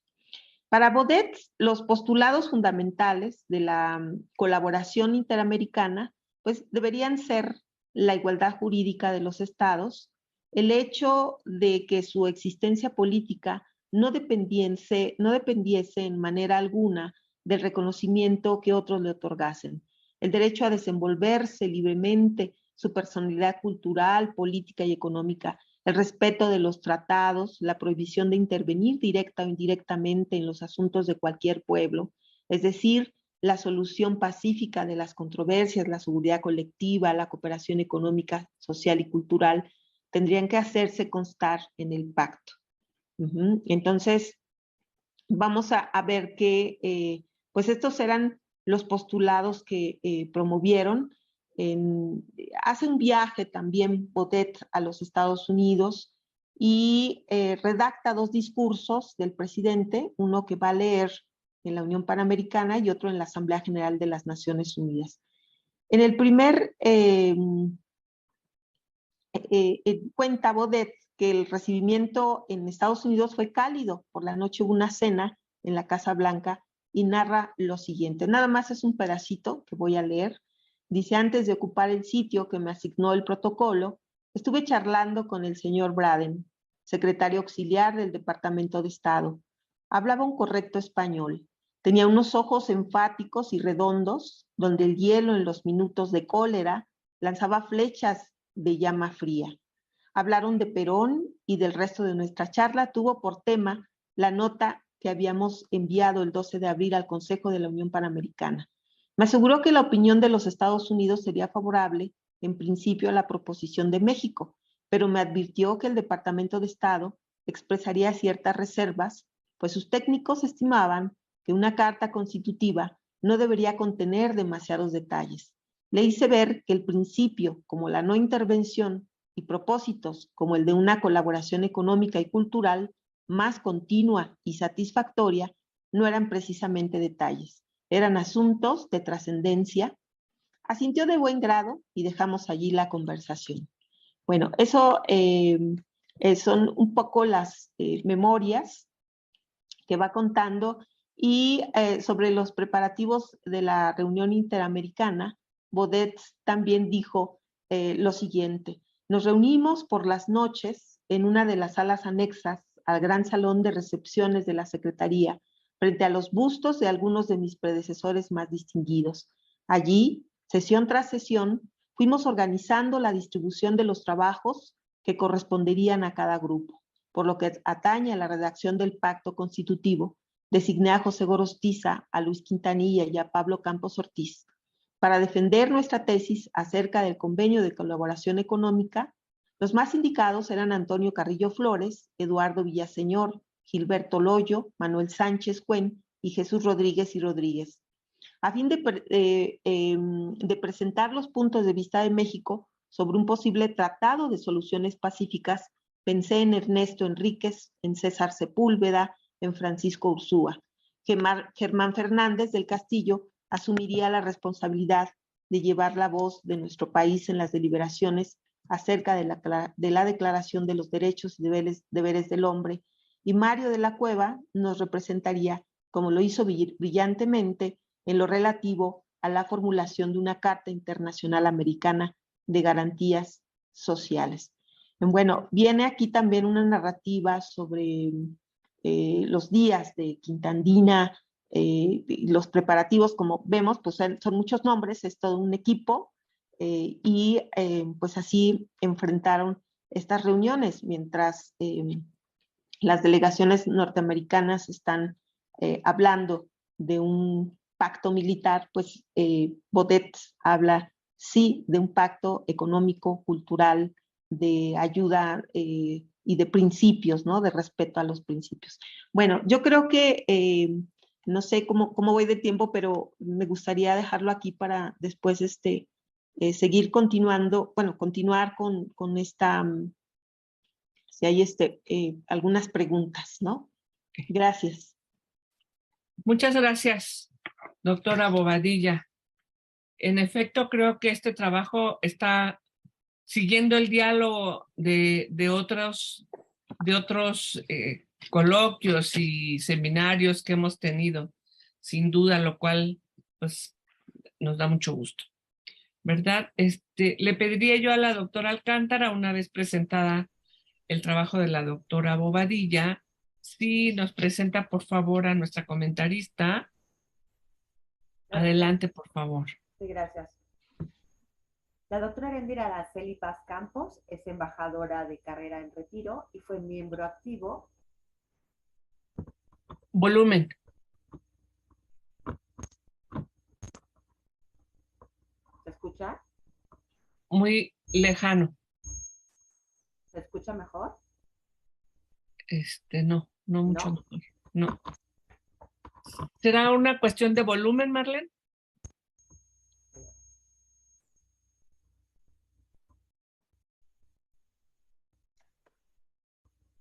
Para Baudet, los postulados fundamentales de la colaboración interamericana pues deberían ser la igualdad jurídica de los estados, el hecho de que su existencia política no dependiese en manera alguna del reconocimiento que otros le otorgasen. El derecho a desenvolverse libremente, su personalidad cultural, política y económica, el respeto de los tratados, la prohibición de intervenir directa o indirectamente en los asuntos de cualquier pueblo, es decir, la solución pacífica de las controversias, la seguridad colectiva, la cooperación económica, social y cultural, tendrían que hacerse constar en el pacto. Entonces, vamos a ver que pues estos eran los postulados que promovieron. Hace un viaje también Baudet a los Estados Unidos y redacta 2 discursos del presidente, uno que va a leer en la Unión Panamericana y otro en la Asamblea General de las Naciones Unidas. En el primer cuenta Baudet que el recibimiento en Estados Unidos fue cálido. Por la noche hubo una cena en la Casa Blanca y narra lo siguiente. Nada más es un pedacito que voy a leer. Dice, antes de ocupar el sitio que me asignó el protocolo, estuve charlando con el señor Braden, secretario auxiliar del Departamento de Estado. Hablaba un correcto español. Tenía unos ojos enfáticos y redondos, donde el hielo en los minutos de cólera lanzaba flechas de llama fría. Hablaron de Perón y del resto de nuestra charla tuvo por tema la nota que habíamos enviado el 12 de abril al Consejo de la Unión Panamericana. Me aseguró que la opinión de los Estados Unidos sería favorable, en principio, a la proposición de México, pero me advirtió que el Departamento de Estado expresaría ciertas reservas, pues sus técnicos estimaban que una carta constitutiva no debería contener demasiados detalles. Le hice ver que el principio, como la no intervención, y propósitos, como el de una colaboración económica y cultural más continua y satisfactoria, no eran precisamente detalles, eran asuntos de trascendencia. Asintió de buen grado y dejamos allí la conversación. Bueno, eso son un poco las memorias que va contando y sobre los preparativos de la reunión interamericana, Baudet también dijo lo siguiente: nos reunimos por las noches en una de las salas anexas al gran salón de recepciones de la Secretaría, frente a los bustos de algunos de mis predecesores más distinguidos. Allí, sesión tras sesión, fuimos organizando la distribución de los trabajos que corresponderían a cada grupo. Por lo que atañe a la redacción del pacto constitutivo, designé a José Gorostiza, a Luis Quintanilla y a Pablo Campos Ortiz para defender nuestra tesis acerca del convenio de colaboración económica. Los más indicados eran Antonio Carrillo Flores, Eduardo Villaseñor, Gilberto Loyo, Manuel Sánchez Cuen y Jesús Rodríguez y Rodríguez. A fin de presentar los puntos de vista de México sobre un posible tratado de soluciones pacíficas, pensé en Ernesto Enríquez, en César Sepúlveda, en Francisco Ursúa. Germán Fernández del Castillo asumiría la responsabilidad de llevar la voz de nuestro país en las deliberaciones acerca de la Declaración de los Derechos y Deberes del Hombre, y Mario de la Cueva nos representaría, como lo hizo brillantemente, en lo relativo a la formulación de una Carta Internacional Americana de Garantías Sociales. Bueno, viene aquí también una narrativa sobre los días de Quintandina, los preparativos, como vemos, pues son muchos nombres, es todo un equipo, y pues así enfrentaron estas reuniones, mientras las delegaciones norteamericanas están hablando de un pacto militar, pues Baudet habla, sí, de un pacto económico, cultural, de ayuda y de principios, ¿no? De respeto a los principios. Bueno, yo creo que no sé cómo voy de tiempo, pero me gustaría dejarlo aquí para después seguir continuando, bueno, continuar con esta, si hay algunas preguntas, ¿no? Gracias. Muchas gracias, doctora Bobadilla. En efecto, creo que este trabajo está siguiendo el diálogo de otros coloquios y seminarios que hemos tenido, sin duda, lo cual pues nos da mucho gusto, ¿verdad? Le pediría yo a la doctora Alcántara, una vez presentada el trabajo de la doctora Bobadilla. Sí, nos presenta, por favor, a nuestra comentarista. Adelante, por favor. Sí, gracias. La doctora Erendira Araceli Paz Campos es embajadora de carrera en retiro y fue miembro activo. Volumen. ¿Se escucha? Muy lejano. ¿Se escucha mejor? No mucho ¿No? mejor. No. ¿Será una cuestión de volumen, Marlene?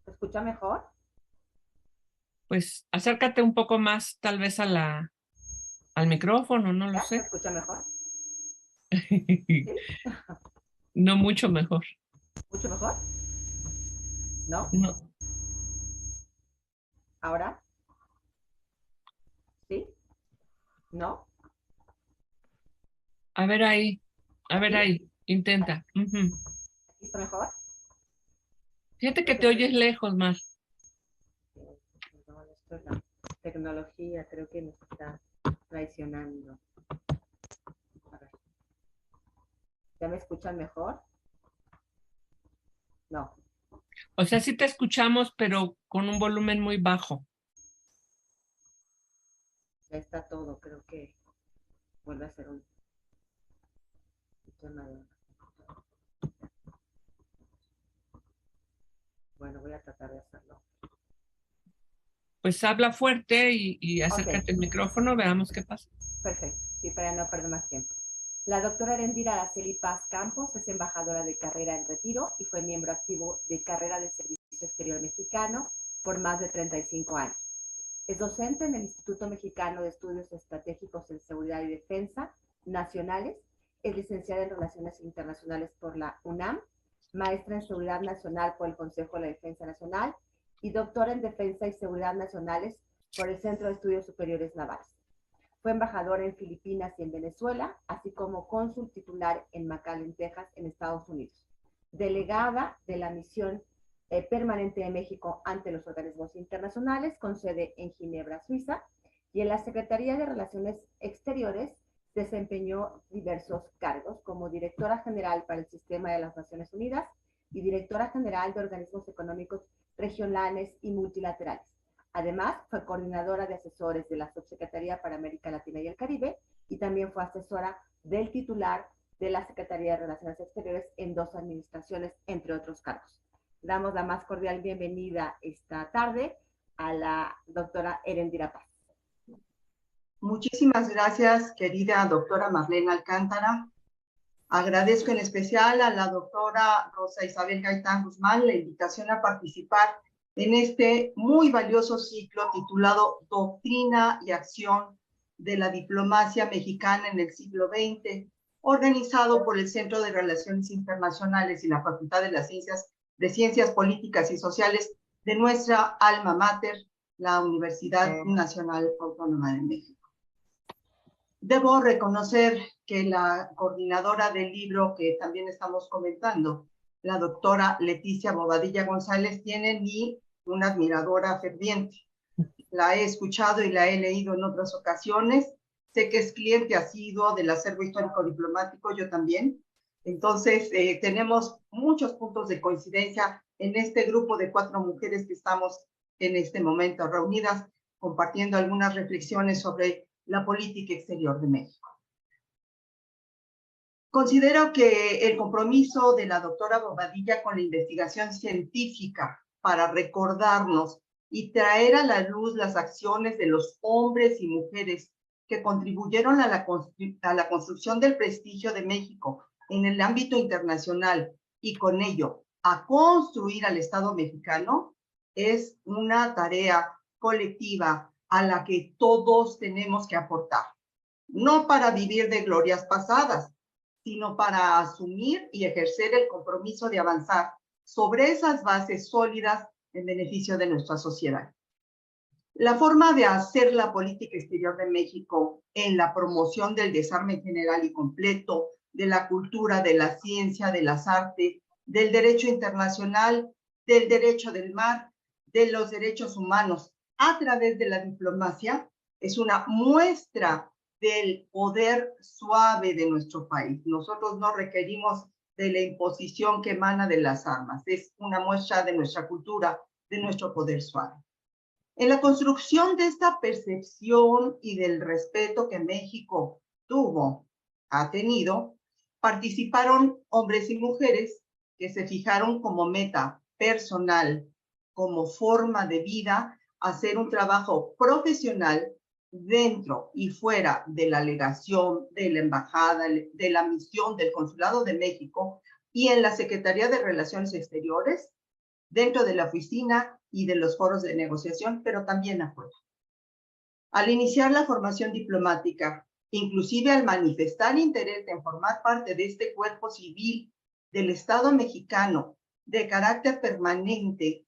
¿Se escucha mejor? Pues acércate un poco más, tal vez al micrófono, no lo ¿Ya? ¿Se sé. escucha mejor? ¿Sí? No mucho mejor. ¿Mucho mejor? ¿No? No. ¿Ahora? ¿Sí? ¿No? A ver ahí, ¿Aquí? intenta. Ujú. ¿Aquí está mejor? Fíjate que Creo te que oyes lejos, Mar. perdón, esto es la tecnología, creo que nos está traicionando. A ver. ¿Ya me escuchan mejor? No. O sea, sí te escuchamos, pero con un volumen muy bajo. Ya está todo, creo que vuelve a ser un tema de... Bueno, voy a tratar de hacerlo. Pues habla fuerte y Ok, acércate al micrófono, veamos qué pasa. perfecto. Sí, para no perder más tiempo. La doctora Erendira Araceli Paz Campos es embajadora de carrera en retiro y fue miembro activo de carrera de Servicio Exterior Mexicano por más de 35 años. Es docente en el Instituto Mexicano de Estudios Estratégicos en Seguridad y Defensa Nacionales. Es licenciada en Relaciones Internacionales por la UNAM, maestra en Seguridad Nacional por el Consejo de la Defensa Nacional y doctora en Defensa y Seguridad Nacionales por el Centro de Estudios Superiores Navales. Fue embajadora en Filipinas y en Venezuela, así como cónsul titular en McAllen, Texas, en Estados Unidos. Delegada de la misión permanente de México ante los organismos internacionales, con sede en Ginebra, Suiza, y en la Secretaría de Relaciones Exteriores desempeñó diversos cargos como directora general para el Sistema de las Naciones Unidas y directora general de organismos económicos regionales y multilaterales. Además, fue coordinadora de asesores de la Subsecretaría para América Latina y el Caribe y también fue asesora del titular de la Secretaría de Relaciones Exteriores en 2 administraciones, entre otros cargos. Damos la más cordial bienvenida esta tarde a la doctora Erendira Paz. Muchísimas gracias, querida doctora Marlene Alcántara. Agradezco en especial a la doctora Rosa Isabel Gaitán Guzmán la invitación a participar en este muy valioso ciclo titulado Doctrina y Acción de la Diplomacia Mexicana en el siglo XX, organizado por el Centro de Relaciones Internacionales y la Facultad de las Ciencias Políticas y Sociales de nuestra alma mater, la Universidad Nacional Autónoma de México. Debo reconocer que la coordinadora del libro que también estamos comentando, la doctora Leticia Bobadilla González, tiene ni una admiradora ferviente. La he escuchado y la he leído en otras ocasiones. Sé que es cliente asiduo del acervo histórico diplomático, yo también. Entonces, tenemos muchos puntos de coincidencia en este grupo de 4 mujeres que estamos en este momento reunidas, compartiendo algunas reflexiones sobre la política exterior de México. Considero que el compromiso de la doctora Bobadilla con la investigación científica para recordarnos y traer a la luz las acciones de los hombres y mujeres que contribuyeron a la construcción del prestigio de México en el ámbito internacional y con ello a construir al Estado mexicano es una tarea colectiva a la que todos tenemos que aportar, no para vivir de glorias pasadas, sino para asumir y ejercer el compromiso de avanzar sobre esas bases sólidas en beneficio de nuestra sociedad. La forma de hacer la política exterior de México en la promoción del desarme general y completo, de la cultura, de la ciencia, de las artes, del derecho internacional, del derecho del mar, de los derechos humanos a través de la diplomacia, es una muestra del poder suave de nuestro país. Nosotros no requerimos de la imposición que emana de las armas, es una muestra de nuestra cultura, de nuestro poder suave. En la construcción de esta percepción y del respeto que México ha tenido, participaron hombres y mujeres que se fijaron como meta personal, como forma de vida, hacer un trabajo profesional dentro y fuera de la legación, de la embajada, de la misión del Consulado de México y en la Secretaría de Relaciones Exteriores, dentro de la oficina y de los foros de negociación, pero también afuera. Al iniciar la formación diplomática, inclusive al manifestar interés en formar parte de este cuerpo civil del Estado mexicano de carácter permanente,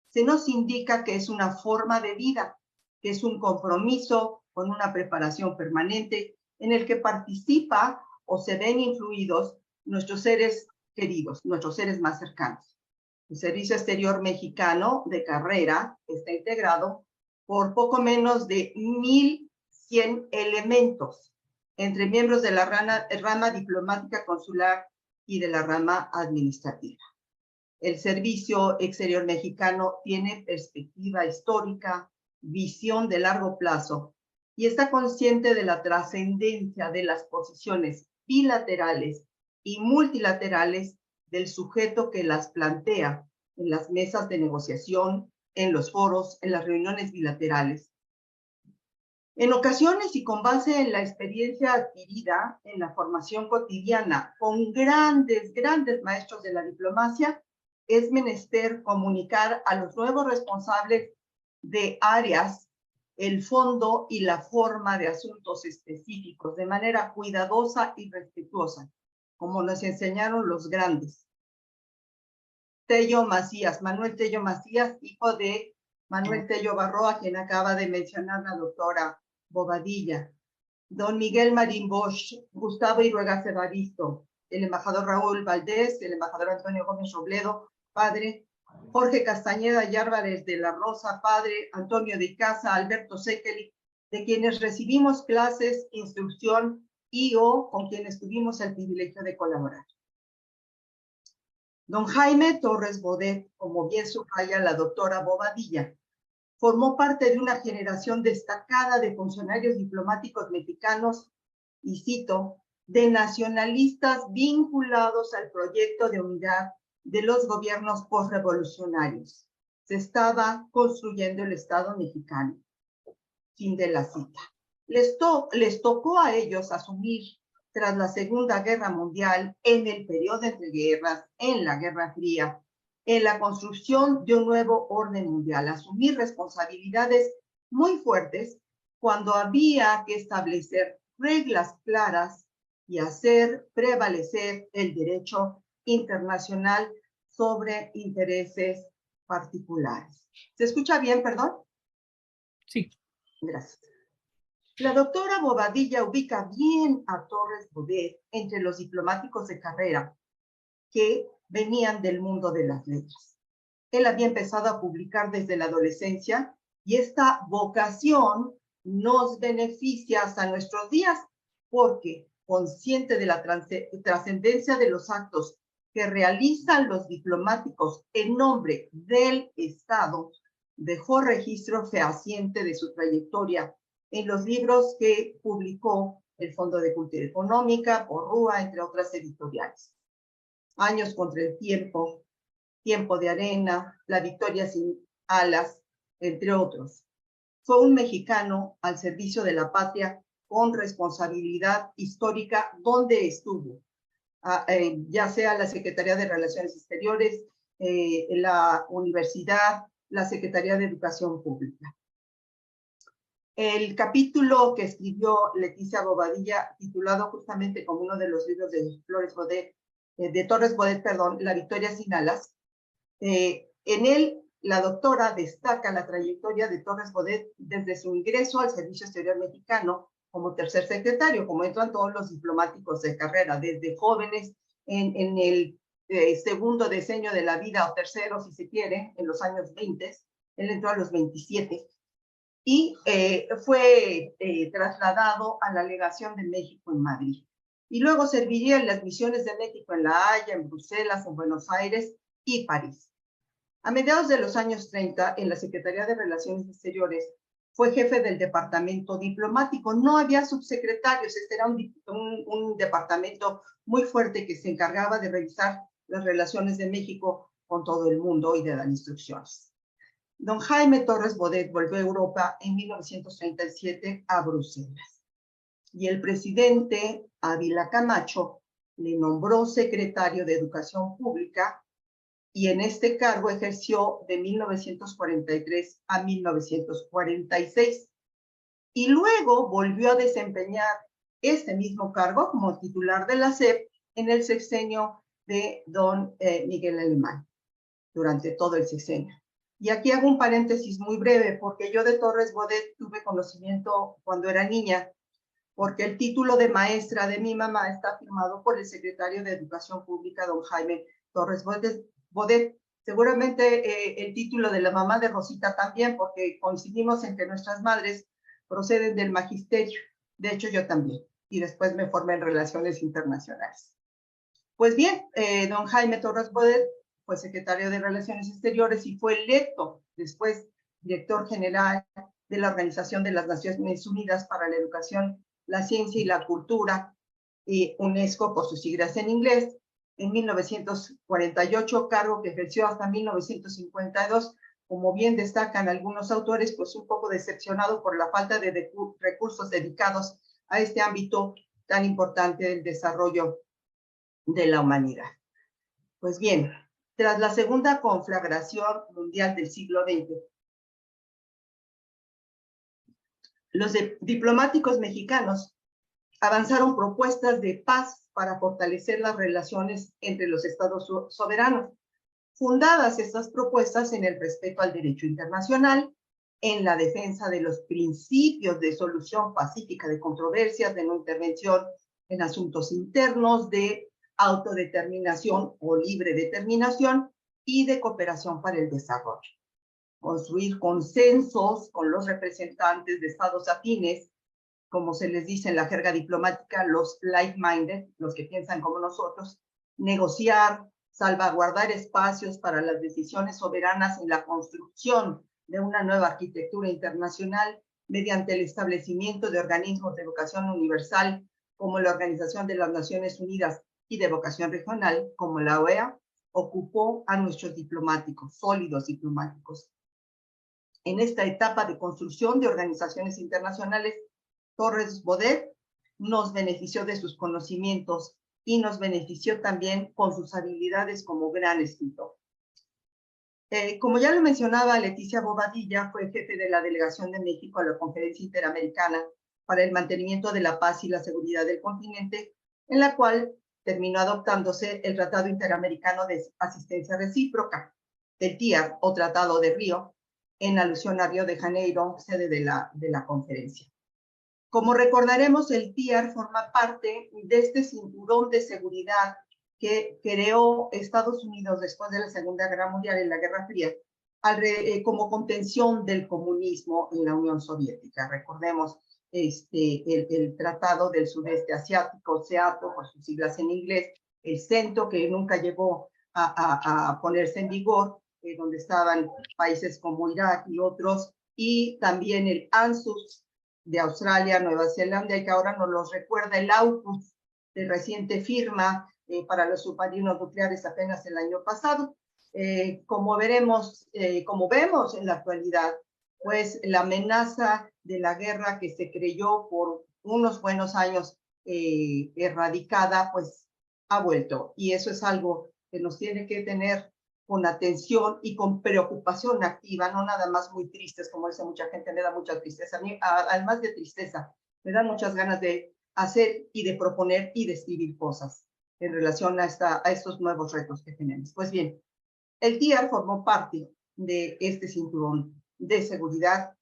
se nos indica que es una forma de vida, que es un compromiso con una preparación permanente en el que participa o se ven influidos nuestros seres queridos, nuestros seres más cercanos. El Servicio Exterior Mexicano de carrera está integrado por poco menos de 1,100 elementos, entre miembros de la rama diplomática consular y de la rama administrativa. El Servicio Exterior Mexicano tiene perspectiva histórica, visión de largo plazo y está consciente de la trascendencia de las posiciones bilaterales y multilaterales del sujeto que las plantea en las mesas de negociación, en los foros, en las reuniones bilaterales. En ocasiones y con base en la experiencia adquirida en la formación cotidiana con grandes maestros de la diplomacia, es menester comunicar a los nuevos responsables de áreas el fondo y la forma de asuntos específicos de manera cuidadosa y respetuosa, como nos enseñaron los grandes. Manuel Tello Macías, hijo de Manuel Tello Barroa, quien acaba de mencionar la doctora Bobadilla, don Miguel Marín Bosch, Gustavo Iruegas Evaristo, el embajador Raúl Valdés, el embajador Antonio Gómez Robledo, padre, Jorge Castañeda y Álvarez de la Rosa, padre, Antonio de Casa, Alberto Sekeli, de quienes recibimos clases, instrucción y o con quienes tuvimos el privilegio de colaborar. Don Jaime Torres Bodet, como bien subraya la doctora Bobadilla, formó parte de una generación destacada de funcionarios diplomáticos mexicanos, y cito, de nacionalistas vinculados al proyecto de unidad de los gobiernos postrevolucionarios. Se estaba construyendo el Estado mexicano. Fin de la cita. Les tocó a ellos asumir, tras la Segunda Guerra Mundial, en el periodo entre guerras, en la Guerra Fría, en la construcción de un nuevo orden mundial, asumir responsabilidades muy fuertes cuando había que establecer reglas claras y hacer prevalecer el derecho internacional sobre intereses particulares. ¿Se escucha bien, perdón? Sí. Gracias. La doctora Bobadilla ubica bien a Torres Bodet entre los diplomáticos de carrera que venían del mundo de las letras. Él había empezado a publicar desde la adolescencia y esta vocación nos beneficia hasta nuestros días porque, consciente de la trascendencia de los actos que realizan los diplomáticos en nombre del Estado, dejó registro fehaciente de su trayectoria en los libros que publicó el Fondo de Cultura Económica, Porrúa, entre otras editoriales. Años contra el tiempo, Tiempo de arena, La victoria sin alas, entre otros. Fue un mexicano al servicio de la patria con responsabilidad histórica donde estuvo, ya sea la Secretaría de Relaciones Exteriores, la universidad, la Secretaría de Educación Pública. El capítulo que escribió Leticia Bobadilla, titulado justamente como uno de los libros de Torres Bodet, La victoria sin alas, en él la doctora destaca la trayectoria de Torres Bodet desde su ingreso al Servicio Exterior Mexicano como tercer secretario, como entran todos los diplomáticos de carrera, desde jóvenes en el segundo decenio de la vida, o tercero, si se quiere, en los años 20. Él entró a los 27 y fue trasladado a la legación de México en Madrid. Y luego serviría en las misiones de México en La Haya, en Bruselas, en Buenos Aires y París. A mediados de los años 30, en la Secretaría de Relaciones Exteriores, fue jefe del departamento diplomático. No había subsecretarios, este era un departamento muy fuerte que se encargaba de revisar las relaciones de México con todo el mundo y de dar instrucciones. Don Jaime Torres Bodet volvió a Europa en 1937 a Bruselas. Y el presidente Ávila Camacho le nombró secretario de Educación Pública y en este cargo ejerció de 1943 a 1946. Y luego volvió a desempeñar este mismo cargo como titular de la SEP en el sexenio de don Miguel Alemán, durante todo el sexenio. Y aquí hago un paréntesis muy breve, porque yo de Torres Bodet tuve conocimiento cuando era niña, porque el título de maestra de mi mamá está firmado por el secretario de Educación Pública, don Jaime Torres Bodet. Seguramente el título de la mamá de Rosita también, porque coincidimos en que nuestras madres proceden del magisterio. De hecho, yo también. Y después me formé en Relaciones Internacionales. Pues bien, don Jaime Torres Bodet fue secretario de Relaciones Exteriores y fue electo después director general de la Organización de las Naciones Unidas para la Educación, la Ciencia y la Cultura, UNESCO por sus siglas en inglés, en 1948, cargo que ejerció hasta 1952, como bien destacan algunos autores, pues un poco decepcionado por la falta de recursos dedicados a este ámbito tan importante del desarrollo de la humanidad. Pues bien, tras la segunda conflagración mundial del siglo XX, los diplomáticos mexicanos avanzaron propuestas de paz para fortalecer las relaciones entre los estados soberanos, fundadas estas propuestas en el respeto al derecho internacional, en la defensa de los principios de solución pacífica de controversias, de no intervención en asuntos internos, de autodeterminación o libre determinación y de cooperación para el desarrollo. Construir consensos con los representantes de estados afines, como se les dice en la jerga diplomática, los like-minded, los que piensan como nosotros, negociar, salvaguardar espacios para las decisiones soberanas en la construcción de una nueva arquitectura internacional mediante el establecimiento de organismos de vocación universal como la Organización de las Naciones Unidas y de vocación regional, como la OEA, ocupó a nuestros diplomáticos, sólidos diplomáticos. En esta etapa de construcción de organizaciones internacionales, Torres Bodet nos benefició de sus conocimientos y nos benefició también con sus habilidades como gran escritor. Como ya lo mencionaba Leticia Bobadilla, fue jefe de la delegación de México a la Conferencia Interamericana para el Mantenimiento de la Paz y la Seguridad del Continente, en la cual terminó adoptándose el Tratado Interamericano de Asistencia Recíproca, el TIAR o Tratado de Río, en alusión a Río de Janeiro, sede de la conferencia. Como recordaremos, el TIAR forma parte de este cinturón de seguridad que creó Estados Unidos después de la Segunda Guerra Mundial, en la Guerra Fría, como contención del comunismo en la Unión Soviética. Recordemos el Tratado del Sudeste Asiático, CEATO, por sus siglas en inglés, el CENTO, que nunca llegó a ponerse en vigor, donde estaban países como Irak y otros, y también el ANZUS de Australia, Nueva Zelanda, y que ahora nos los recuerda el AUKUS, de reciente firma para los submarinos nucleares apenas el año pasado. Como vemos en la actualidad, pues la amenaza de la guerra que se creyó por unos buenos años erradicada, pues ha vuelto. Y eso es algo que nos tiene que tener con atención y con preocupación activa, no nada más muy tristes, como dice mucha gente, me da mucha tristeza. A mí, además de tristeza, me dan muchas ganas de hacer y de proponer y de escribir cosas en relación a estos nuevos retos que tenemos. Pues bien, el TIAR formó parte de este cinturón de seguridad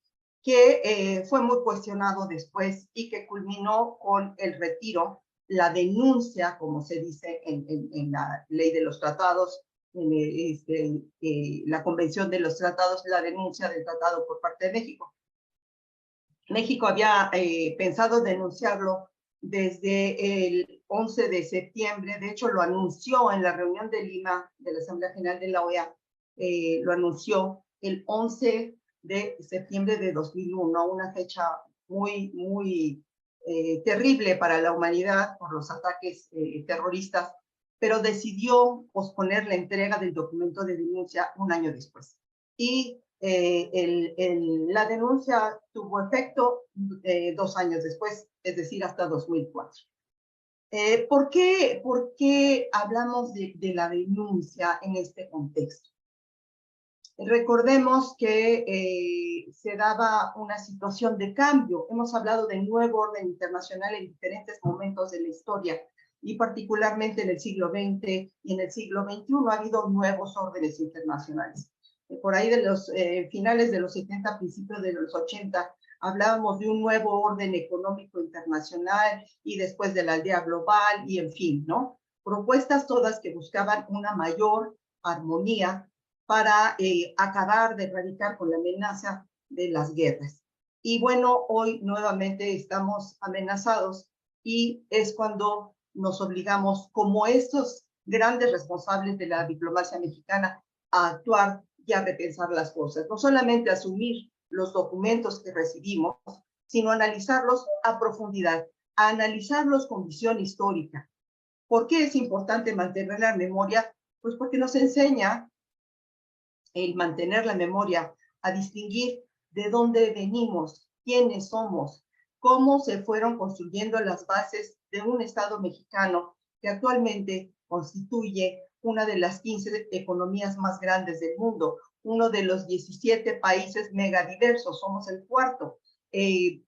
que fue muy cuestionado después y que culminó con el retiro la denuncia, como se dice en la ley de los tratados, la Convención de los Tratados, la denuncia del tratado por parte de México. México había pensado denunciarlo desde el 11 de septiembre, de hecho lo anunció en la reunión de Lima de la Asamblea General de la OEA, lo anunció el 11 de septiembre de 2001, una fecha muy terrible para la humanidad por los ataques terroristas, pero decidió posponer la entrega del documento de denuncia un año después. Y la denuncia tuvo efecto 2 años después, es decir, hasta 2004. ¿Por qué hablamos de la denuncia en este contexto? Recordemos que se daba una situación de cambio. Hemos hablado del nuevo orden internacional en diferentes momentos de la historia, y particularmente en el siglo XX y en el siglo XXI ha habido nuevos órdenes internacionales. Por ahí de los finales de los 70, principios de los 80, hablábamos de un nuevo orden económico internacional y después de la aldea global y en fin, ¿no? Propuestas todas que buscaban una mayor armonía para acabar de erradicar con la amenaza de las guerras. Y bueno, hoy nuevamente estamos amenazados y es cuando nos obligamos, como estos grandes responsables de la diplomacia mexicana, a actuar y a repensar las cosas. No solamente asumir los documentos que recibimos, sino analizarlos a profundidad, a analizarlos con visión histórica. ¿Por qué es importante mantener la memoria? Pues porque nos enseña el mantener la memoria a distinguir de dónde venimos, quiénes somos, cómo se fueron construyendo las bases de un Estado mexicano que actualmente constituye una de las 15 economías más grandes del mundo, uno de los 17 países megadiversos, somos el cuarto.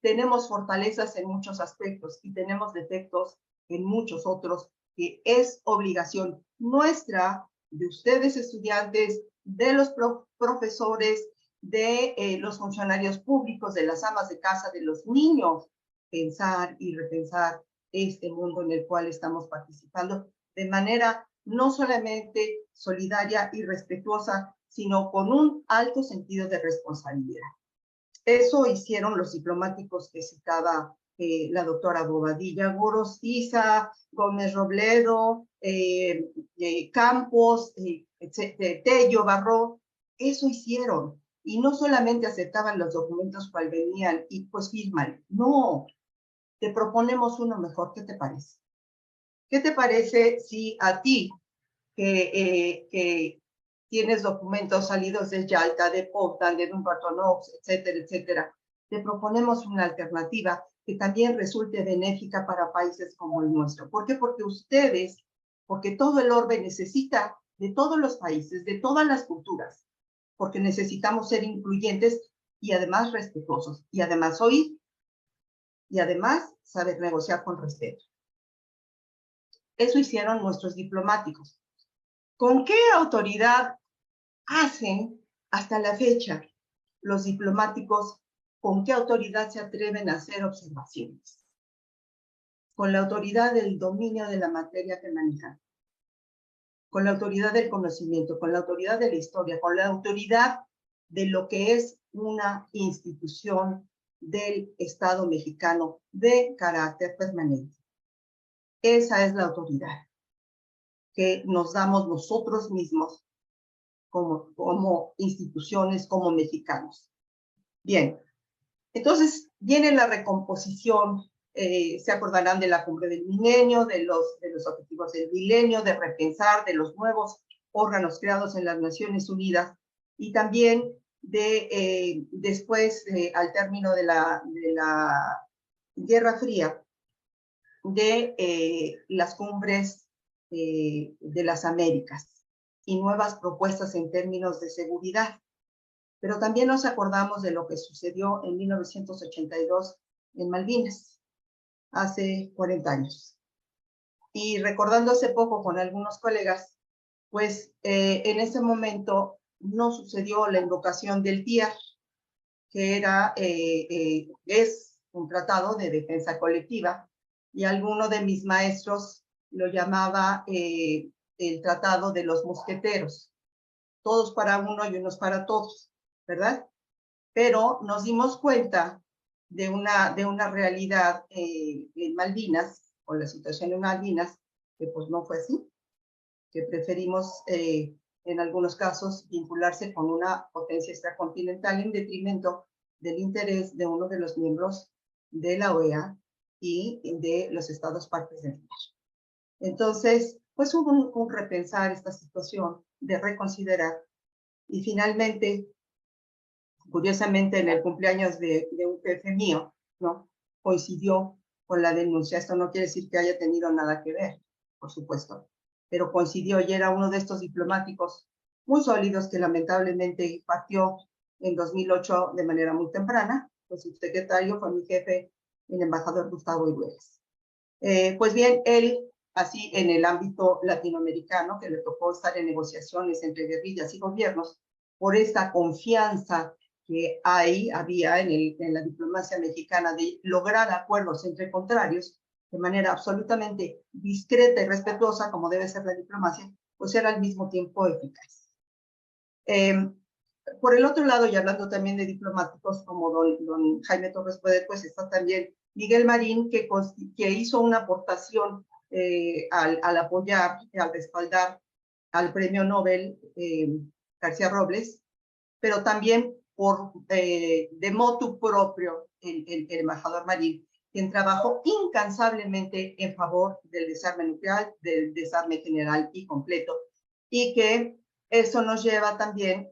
Tenemos fortalezas en muchos aspectos y tenemos defectos en muchos otros, que es obligación nuestra, de ustedes estudiantes, de los profesores, de los funcionarios públicos, de las amas de casa, de los niños, pensar y repensar este mundo en el cual estamos participando de manera no solamente solidaria y respetuosa, sino con un alto sentido de responsabilidad. Eso hicieron los diplomáticos que citaba la doctora Bobadilla, Gorostiza, Gómez Robledo, Campos, Tello, Barró. Eso hicieron. Y no solamente aceptaban los documentos cual venían y pues firman. No, te proponemos uno mejor. ¿Qué te parece? ¿Qué te parece si a ti, que tienes documentos salidos de Yalta, de Potsdam, de Dumbarton Oaks, etcétera, etcétera, te proponemos una alternativa que también resulte benéfica para países como el nuestro? ¿Por qué? Porque todo el orbe necesita de todos los países, de todas las culturas, porque necesitamos ser incluyentes y además respetuosos, y además oír, y además saber negociar con respeto. Eso hicieron nuestros diplomáticos. ¿Con qué autoridad hacen hasta la fecha los diplomáticos? ¿Con qué autoridad se atreven a hacer observaciones? Con la autoridad del dominio de la materia que manejan, con la autoridad del conocimiento, con la autoridad de la historia, con la autoridad de lo que es una institución del Estado mexicano de carácter permanente. Esa es la autoridad que nos damos nosotros mismos como instituciones, como mexicanos. Bien, entonces viene la recomposición, se acordarán de la cumbre del milenio, de los objetivos del milenio, de repensar, de los nuevos órganos creados en las Naciones Unidas, y también de después, al término de la Guerra Fría, de las cumbres de las Américas y nuevas propuestas en términos de seguridad. Pero también nos acordamos de lo que sucedió en 1982 en Malvinas, hace 40 años. Y recordando hace poco con algunos colegas, pues en ese momento no sucedió la invocación del TIAR, que es un tratado de defensa colectiva y alguno de mis maestros lo llamaba el Tratado de los Mosqueteros. Todos para uno y unos para todos, ¿verdad? Pero nos dimos cuenta de una realidad en Malvinas, o la situación en Malvinas, que pues no fue así, que preferimos en algunos casos vincularse con una potencia extracontinental en detrimento del interés de uno de los miembros de la OEA y de los estados partes del mar. Entonces, pues hubo un repensar esta situación, de reconsiderar, y finalmente, curiosamente, en el cumpleaños de un jefe mío, ¿no?, coincidió con la denuncia. Esto no quiere decir que haya tenido nada que ver, por supuesto, pero coincidió y era uno de estos diplomáticos muy sólidos que lamentablemente partió en 2008 de manera muy temprana. Pues su secretario fue mi jefe, el embajador Gustavo Iruelas. Pues bien, él, así en el ámbito latinoamericano, que le tocó estar en negociaciones entre guerrillas y gobiernos, por esta confianza que había en la diplomacia mexicana de lograr acuerdos entre contrarios de manera absolutamente discreta y respetuosa, como debe ser la diplomacia, pues era al mismo tiempo eficaz. Por el otro lado, y hablando también de diplomáticos como don Jaime Torres Bodet, pues está también Miguel Marín, que hizo una aportación al apoyar, al respaldar al premio Nobel García Robles, pero también de motu propio el embajador Marín, quien trabajó incansablemente en favor del desarme nuclear, del desarme general y completo, y que eso nos lleva también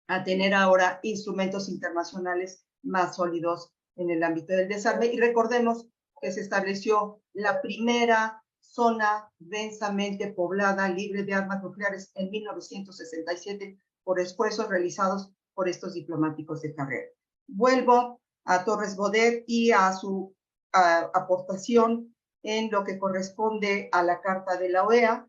a tener ahora instrumentos internacionales más sólidos en el ámbito del desarme. Y recordemos que se estableció la primera zona densamente poblada libre de armas nucleares en 1967 por esfuerzos realizados por estos diplomáticos de carrera. Vuelvo a Torres Bodet y a su aportación en lo que corresponde a la Carta de la OEA.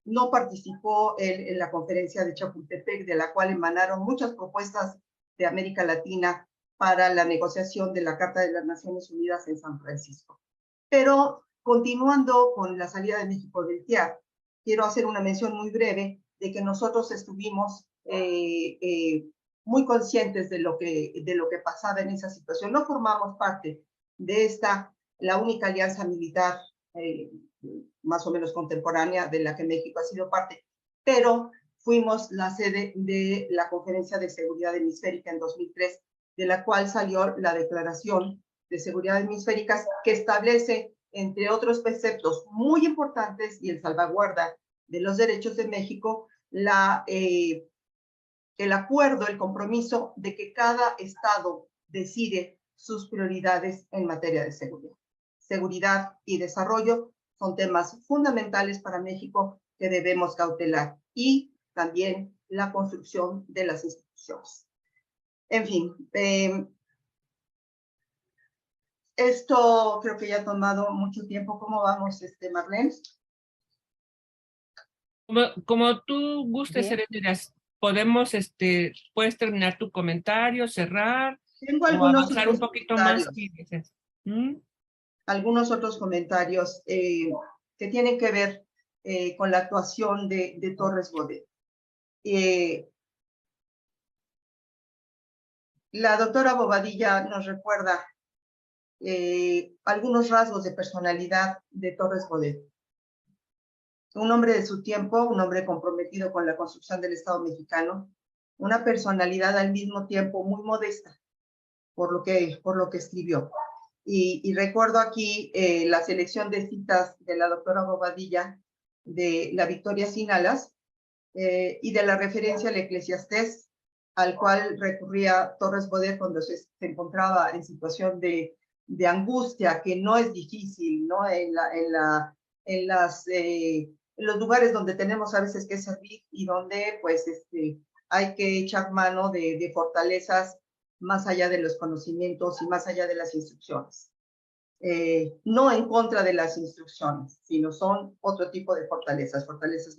No participó en la conferencia de Chapultepec, de la cual emanaron muchas propuestas de América Latina para la negociación de la Carta de las Naciones Unidas en San Francisco. Pero continuando con la salida de México del TIAR, quiero hacer una mención muy breve de que nosotros estuvimos muy conscientes de lo que pasaba en esa situación. No formamos parte de la única alianza militar más o menos contemporánea de la que México ha sido parte, pero fuimos la sede de la Conferencia de Seguridad Hemisférica en 2003, de la cual salió la Declaración de Seguridad Hemisférica, que establece, entre otros preceptos muy importantes y el salvaguarda de los derechos de México, el acuerdo, el compromiso de que cada estado decide sus prioridades en materia de seguridad. Seguridad y desarrollo son temas fundamentales para México que debemos cautelar, y también la construcción de las instituciones. En fin, esto creo que ya ha tomado mucho tiempo. ¿Cómo vamos, Marlene? Como tú gustes, Heréndira, podemos, puedes terminar tu comentario, cerrar, Tengo o algunos avanzar un poquito más. Algunos otros comentarios que tienen que ver con la actuación de Torres Bodet. La doctora Bobadilla nos recuerda algunos rasgos de personalidad de Torres Bodet. Un hombre de su tiempo, un hombre comprometido con la construcción del Estado mexicano, una personalidad al mismo tiempo muy modesta por lo que escribió. Y recuerdo aquí la selección de citas de la doctora Bobadilla de La Victoria sin alas y de la referencia al Eclesiastés, al cual recurría Torres Bodet cuando se encontraba en situación de angustia, que no es difícil, ¿no? En los lugares donde tenemos a veces que servir y donde pues hay que echar mano de fortalezas más allá de los conocimientos y más allá de las instrucciones. No en contra de las instrucciones, sino son otro tipo de fortalezas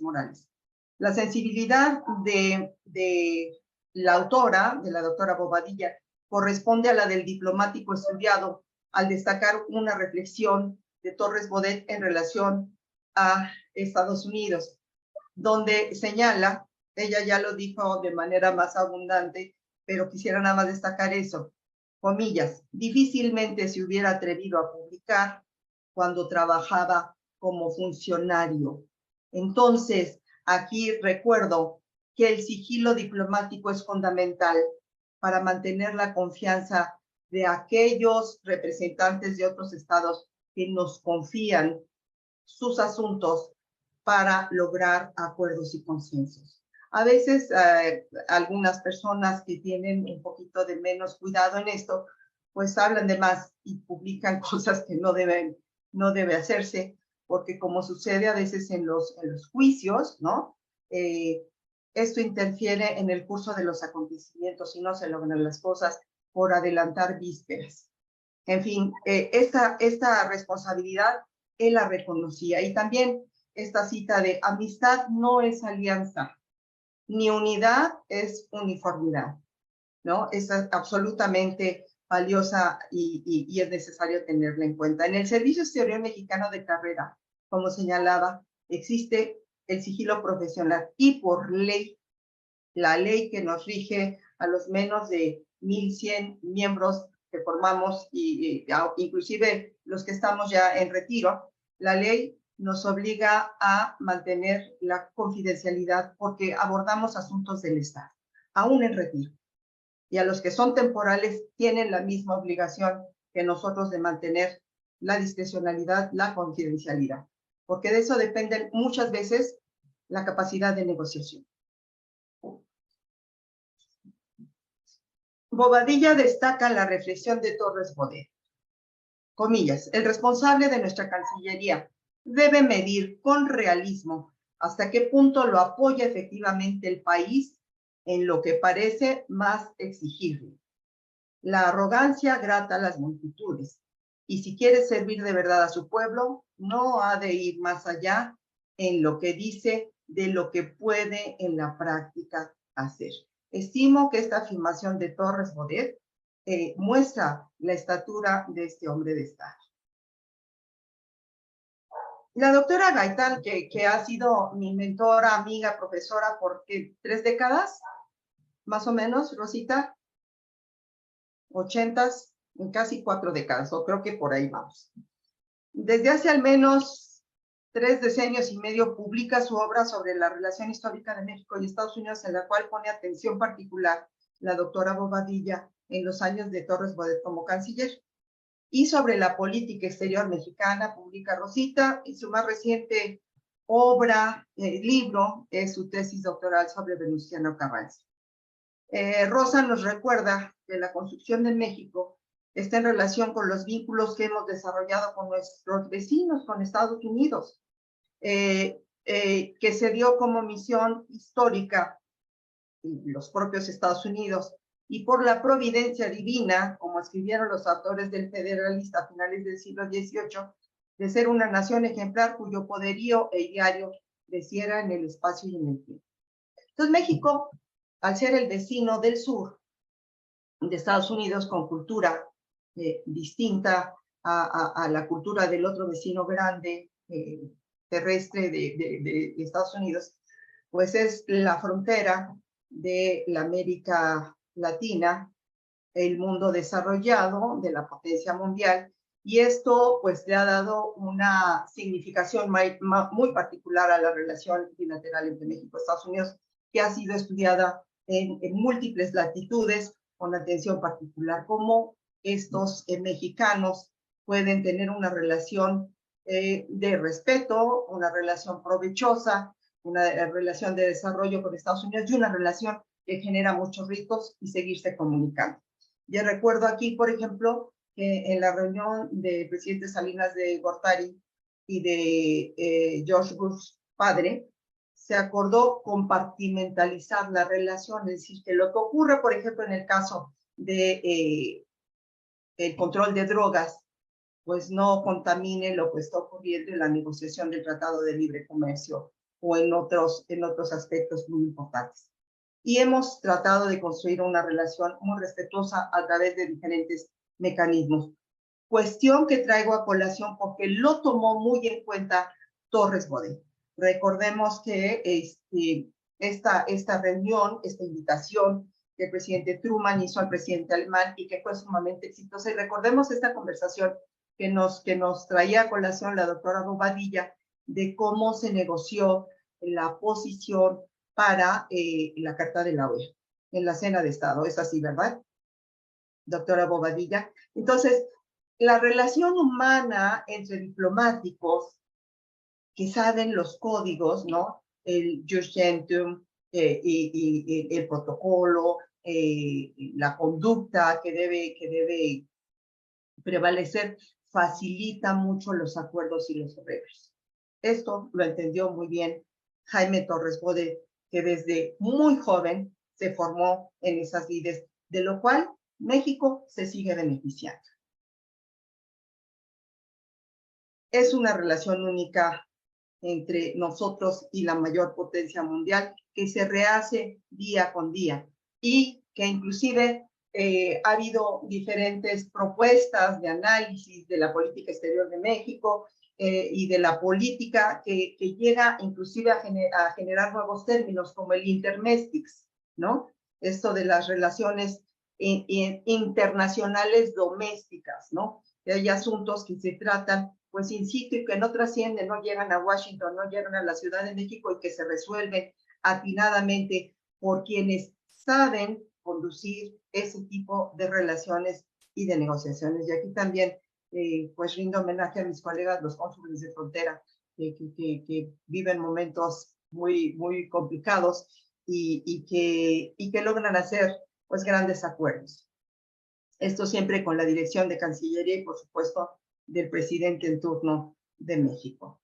morales. La sensibilidad de la autora, de la doctora Bobadilla, corresponde a la del diplomático estudiado al destacar una reflexión de Torres Bodet en relación a Estados Unidos, donde señala, ella ya lo dijo de manera más abundante, pero quisiera nada más destacar eso, comillas, difícilmente se hubiera atrevido a publicar cuando trabajaba como funcionario. Entonces, aquí recuerdo que el sigilo diplomático es fundamental para mantener la confianza de aquellos representantes de otros estados que nos confían sus asuntos para lograr acuerdos y consensos. A veces algunas personas que tienen un poquito de menos cuidado en esto, pues hablan de más y publican cosas que no debe hacerse, porque como sucede a veces en los juicios, ¿no? Esto interfiere en el curso de los acontecimientos y no se logran las cosas por adelantar vísperas. En fin, esta responsabilidad él la reconocía. Y también esta cita de amistad no es alianza, ni unidad es uniformidad, ¿no? Es absolutamente valiosa y es necesario tenerla en cuenta. En el Servicio Exterior Mexicano de Carrera, como señalaba, existe el sigilo profesional y por ley, la ley que nos rige a los menos de 1,100 miembros que formamos, y inclusive los que estamos ya en retiro, la ley nos obliga a mantener la confidencialidad porque abordamos asuntos del Estado, aún en retiro. Y a los que son temporales tienen la misma obligación que nosotros de mantener la discrecionalidad, la confidencialidad, porque de eso dependen muchas veces la capacidad de negociación. Bobadilla destaca la reflexión de Torres Bodet. Comillas, el responsable de nuestra Cancillería debe medir con realismo hasta qué punto lo apoya efectivamente el país en lo que parece más exigible. La arrogancia grata a las multitudes, y si quiere servir de verdad a su pueblo, no ha de ir más allá en lo que dice de lo que puede en la práctica hacer. Estimo que esta afirmación de Torres Bodet muestra la estatura de este hombre de Estado. La doctora Gaitán, que ha sido mi mentora, amiga, profesora por 3 décadas, más o menos, Rosita, 80s, en casi 4 décadas, o creo que por ahí vamos. Desde hace al menos 3 decenios y medio publica su obra sobre la relación histórica de México y Estados Unidos, en la cual pone atención particular la doctora Bobadilla en los años de Torres Bodet como canciller. Y sobre la política exterior mexicana publica Rosita, y su más reciente obra, libro, es su tesis doctoral sobre Venustiano Carranza. Rosa nos recuerda que la construcción de México está en relación con los vínculos que hemos desarrollado con nuestros vecinos, con Estados Unidos, que se dio como misión histórica los propios Estados Unidos, y por la providencia divina, como escribieron los autores del Federalista a finales del siglo XVIII, de ser una nación ejemplar cuyo poderío e ideario creciera en el espacio y en el tiempo. Entonces México, al ser el vecino del sur de Estados Unidos, con cultura distinta a la cultura del otro vecino grande terrestre de Estados Unidos, pues es la frontera de la América Latina, el mundo desarrollado de la potencia mundial, y esto pues le ha dado una significación muy particular a la relación bilateral entre México y Estados Unidos, que ha sido estudiada en múltiples latitudes con atención particular, cómo estos mexicanos pueden tener una relación de respeto, una relación provechosa, una relación de desarrollo con Estados Unidos y una relación que genera muchos ritos y seguirse comunicando. Yo recuerdo aquí, por ejemplo, que en la reunión del presidente Salinas de Gortari y de George Bush padre, se acordó compartimentalizar la relación, es decir, que lo que ocurre, por ejemplo, en el caso de el control de drogas, pues no contamine lo que está ocurriendo en la negociación del Tratado de Libre Comercio o en otros aspectos muy importantes. Y hemos tratado de construir una relación muy respetuosa a través de diferentes mecanismos. cuestión que traigo a colación porque lo tomó muy en cuenta Torres Bodet. Recordemos que esta reunión, esta invitación que el presidente Truman hizo al presidente alemán y que fue sumamente exitosa. Y recordemos esta conversación que nos traía a colación la doctora Bobadilla de cómo se negoció la posición para la Carta de la OEA en la Cena de Estado. Es así, ¿verdad, doctora Bobadilla? Entonces, la relación humana entre diplomáticos que saben los códigos, ¿no? El jus gentium y el protocolo, la conducta que debe prevalecer, facilita mucho los acuerdos y los arreglos. Esto lo entendió muy bien Jaime Torres Bodet, que desde muy joven se formó en esas lides, de lo cual México se sigue beneficiando. Es una relación única entre nosotros y la mayor potencia mundial que se rehace día con día y que inclusive ha habido diferentes propuestas de análisis de la política exterior de México y de la política que llega inclusive a generar nuevos términos como el intermestics, ¿no? Esto de las relaciones internacionales domésticas, ¿no? Que hay asuntos que se tratan pues in situ y que no trascienden, no llegan a Washington, no llegan a la Ciudad de México y que se resuelven atinadamente por quienes saben conducir ese tipo de relaciones y de negociaciones. Y aquí también, pues rindo homenaje a mis colegas, los cónsules de frontera, que viven momentos muy, muy complicados y que logran hacer, pues, grandes acuerdos. Esto siempre con la dirección de Cancillería y, por supuesto, del presidente en turno de México.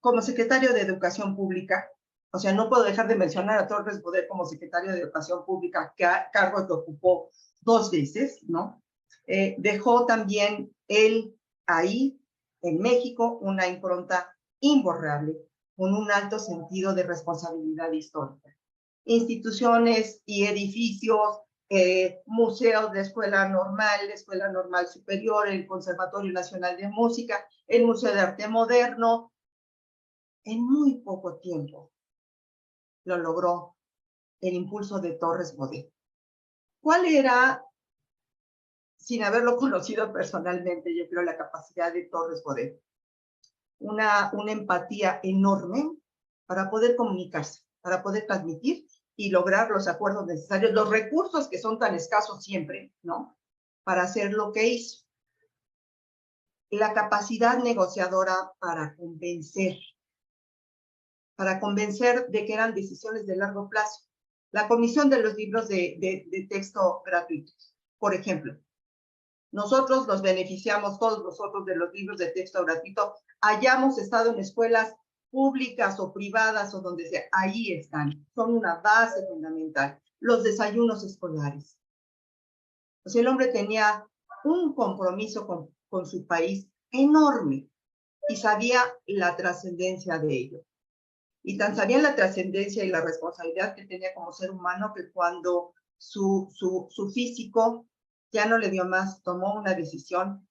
Como secretario de Educación Pública, o sea, no puedo dejar de mencionar a Torres Bodet como secretario de Educación Pública, cargo que ocupó 2 veces, ¿no? Dejó también él ahí, en México, una impronta imborrable, con un alto sentido de responsabilidad histórica. Instituciones y edificios, museos de Escuela Normal Superior, el Conservatorio Nacional de Música, el Museo de Arte Moderno. En muy poco tiempo lo logró el impulso de Torres Bodet. ¿Cuál era, sin haberlo conocido personalmente, yo creo, la capacidad de Torres Bodet? Una empatía enorme para poder comunicarse, para poder transmitir y lograr los acuerdos necesarios, los recursos que son tan escasos siempre, ¿no? Para hacer lo que hizo. La capacidad negociadora para convencer de que eran decisiones de largo plazo. La comisión de los libros de texto gratuitos, por ejemplo. Nosotros nos beneficiamos, todos nosotros, de los libros de texto gratuito, hayamos estado en escuelas públicas o privadas o donde sea, ahí están, son una base fundamental. Los desayunos escolares. Pues el hombre tenía un compromiso con su país enorme y sabía la trascendencia de ello. Y tan sabía la trascendencia y la responsabilidad que tenía como ser humano que cuando su físico ya no le dio más, tomó una decisión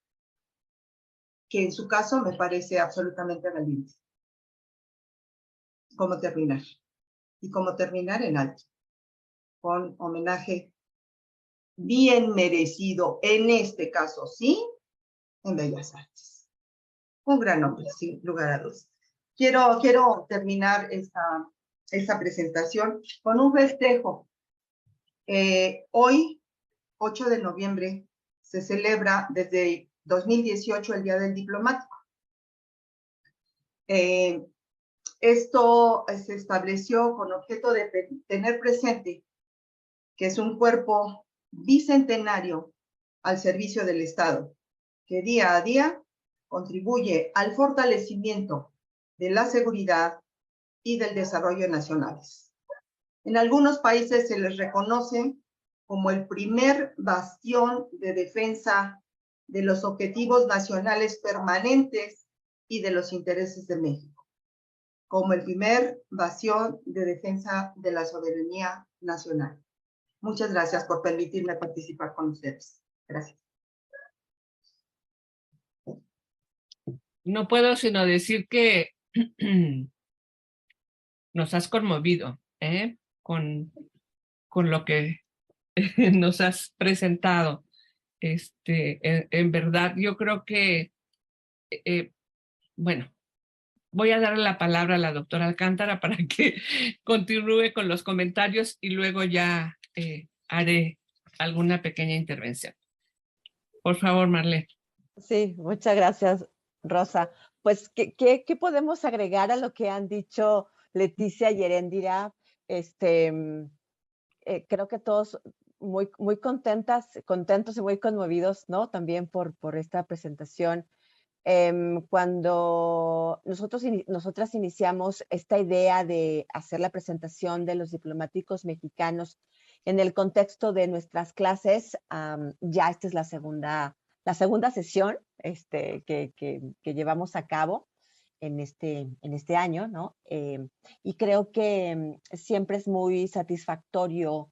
que en su caso me parece absolutamente valiente. Cómo terminar. Y cómo terminar en alto. Con homenaje bien merecido, en este caso sí, en Bellas Artes. Un gran hombre, sin lugar a dudas. Quiero terminar esta presentación con un festejo. Hoy, 8 de noviembre, se celebra desde 2018 el Día del Diplomático. Esto se estableció con objeto de tener presente que es un cuerpo bicentenario al servicio del Estado, que día a día contribuye al fortalecimiento de la seguridad y del desarrollo nacionales. En algunos países se les reconoce como el primer bastión de defensa de los objetivos nacionales permanentes y de los intereses de México, como el primer bastión de defensa de la soberanía nacional. Muchas gracias por permitirme participar con ustedes. Gracias. No puedo sino decir que nos has conmovido, con lo que nos has presentado. En verdad, yo creo que, bueno, voy a darle la palabra a la doctora Alcántara para que continúe con los comentarios y luego ya haré alguna pequeña intervención. Por favor, Marlene. Sí, muchas gracias, Rosa. Pues, ¿qué podemos agregar a lo que han dicho Leticia y Heréndira? Creo que todos muy contentos y muy conmovidos, ¿no? También por esta presentación. Cuando nosotras iniciamos esta idea de hacer la presentación de los diplomáticos mexicanos en el contexto de nuestras clases, ya esta es la segunda sesión que llevamos a cabo en este año, ¿no? Y creo que siempre es muy satisfactorio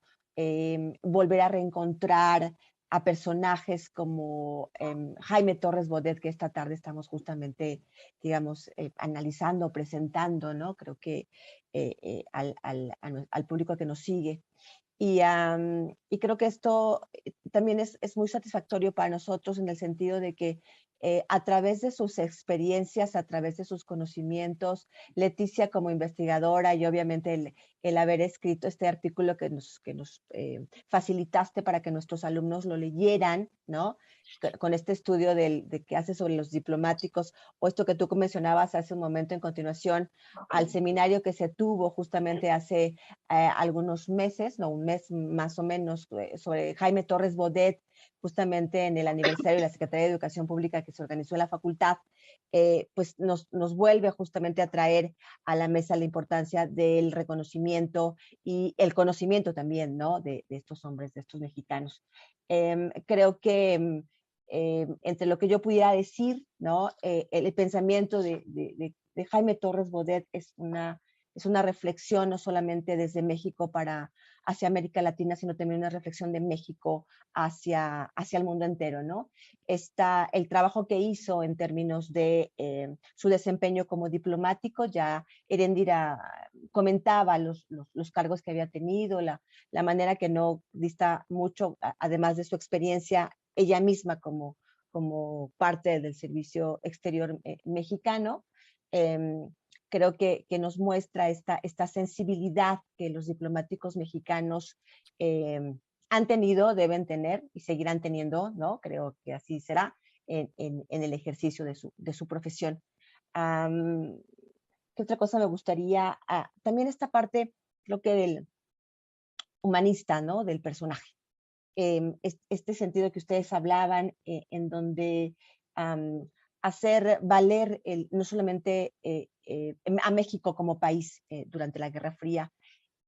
volver a reencontrar a personajes como Jaime Torres Bodet, que esta tarde estamos justamente, digamos, analizando, presentando, ¿no? Creo que al público que nos sigue. Y creo que esto también es muy satisfactorio para nosotros en el sentido de que a través de sus experiencias, a través de sus conocimientos, Leticia como investigadora y obviamente el haber escrito este artículo que nos facilitaste para que nuestros alumnos lo leyeran, ¿no? Con este estudio de que hace sobre los diplomáticos, o esto que tú mencionabas hace un momento en continuación, al seminario que se tuvo justamente hace algunos meses, no, un mes más o menos, sobre Jaime Torres Bodet, justamente en el aniversario de la Secretaría de Educación Pública que se organizó en la facultad, pues nos vuelve justamente a traer a la mesa la importancia del reconocimiento y el conocimiento también, ¿no? De estos hombres, de estos mexicanos. Creo que entre lo que yo pudiera decir, ¿no? El pensamiento de Jaime Torres Bodet es una reflexión no solamente desde México hacia América Latina, sino también una reflexión de México hacia el mundo entero, ¿no? El trabajo que hizo en términos de su desempeño como diplomático, ya Heréndira comentaba los cargos que había tenido, la manera que no dista mucho, además de su experiencia ella misma como parte del Servicio Exterior mexicano. Creo que nos muestra esta sensibilidad que los diplomáticos mexicanos han tenido, deben tener y seguirán teniendo, ¿no? Creo que así será en el ejercicio de su profesión. ¿Qué otra cosa me gustaría? También esta parte, creo que del humanista, ¿no? Del personaje. Este sentido que ustedes hablaban, en donde hacer valer no solamente a México como país durante la Guerra Fría,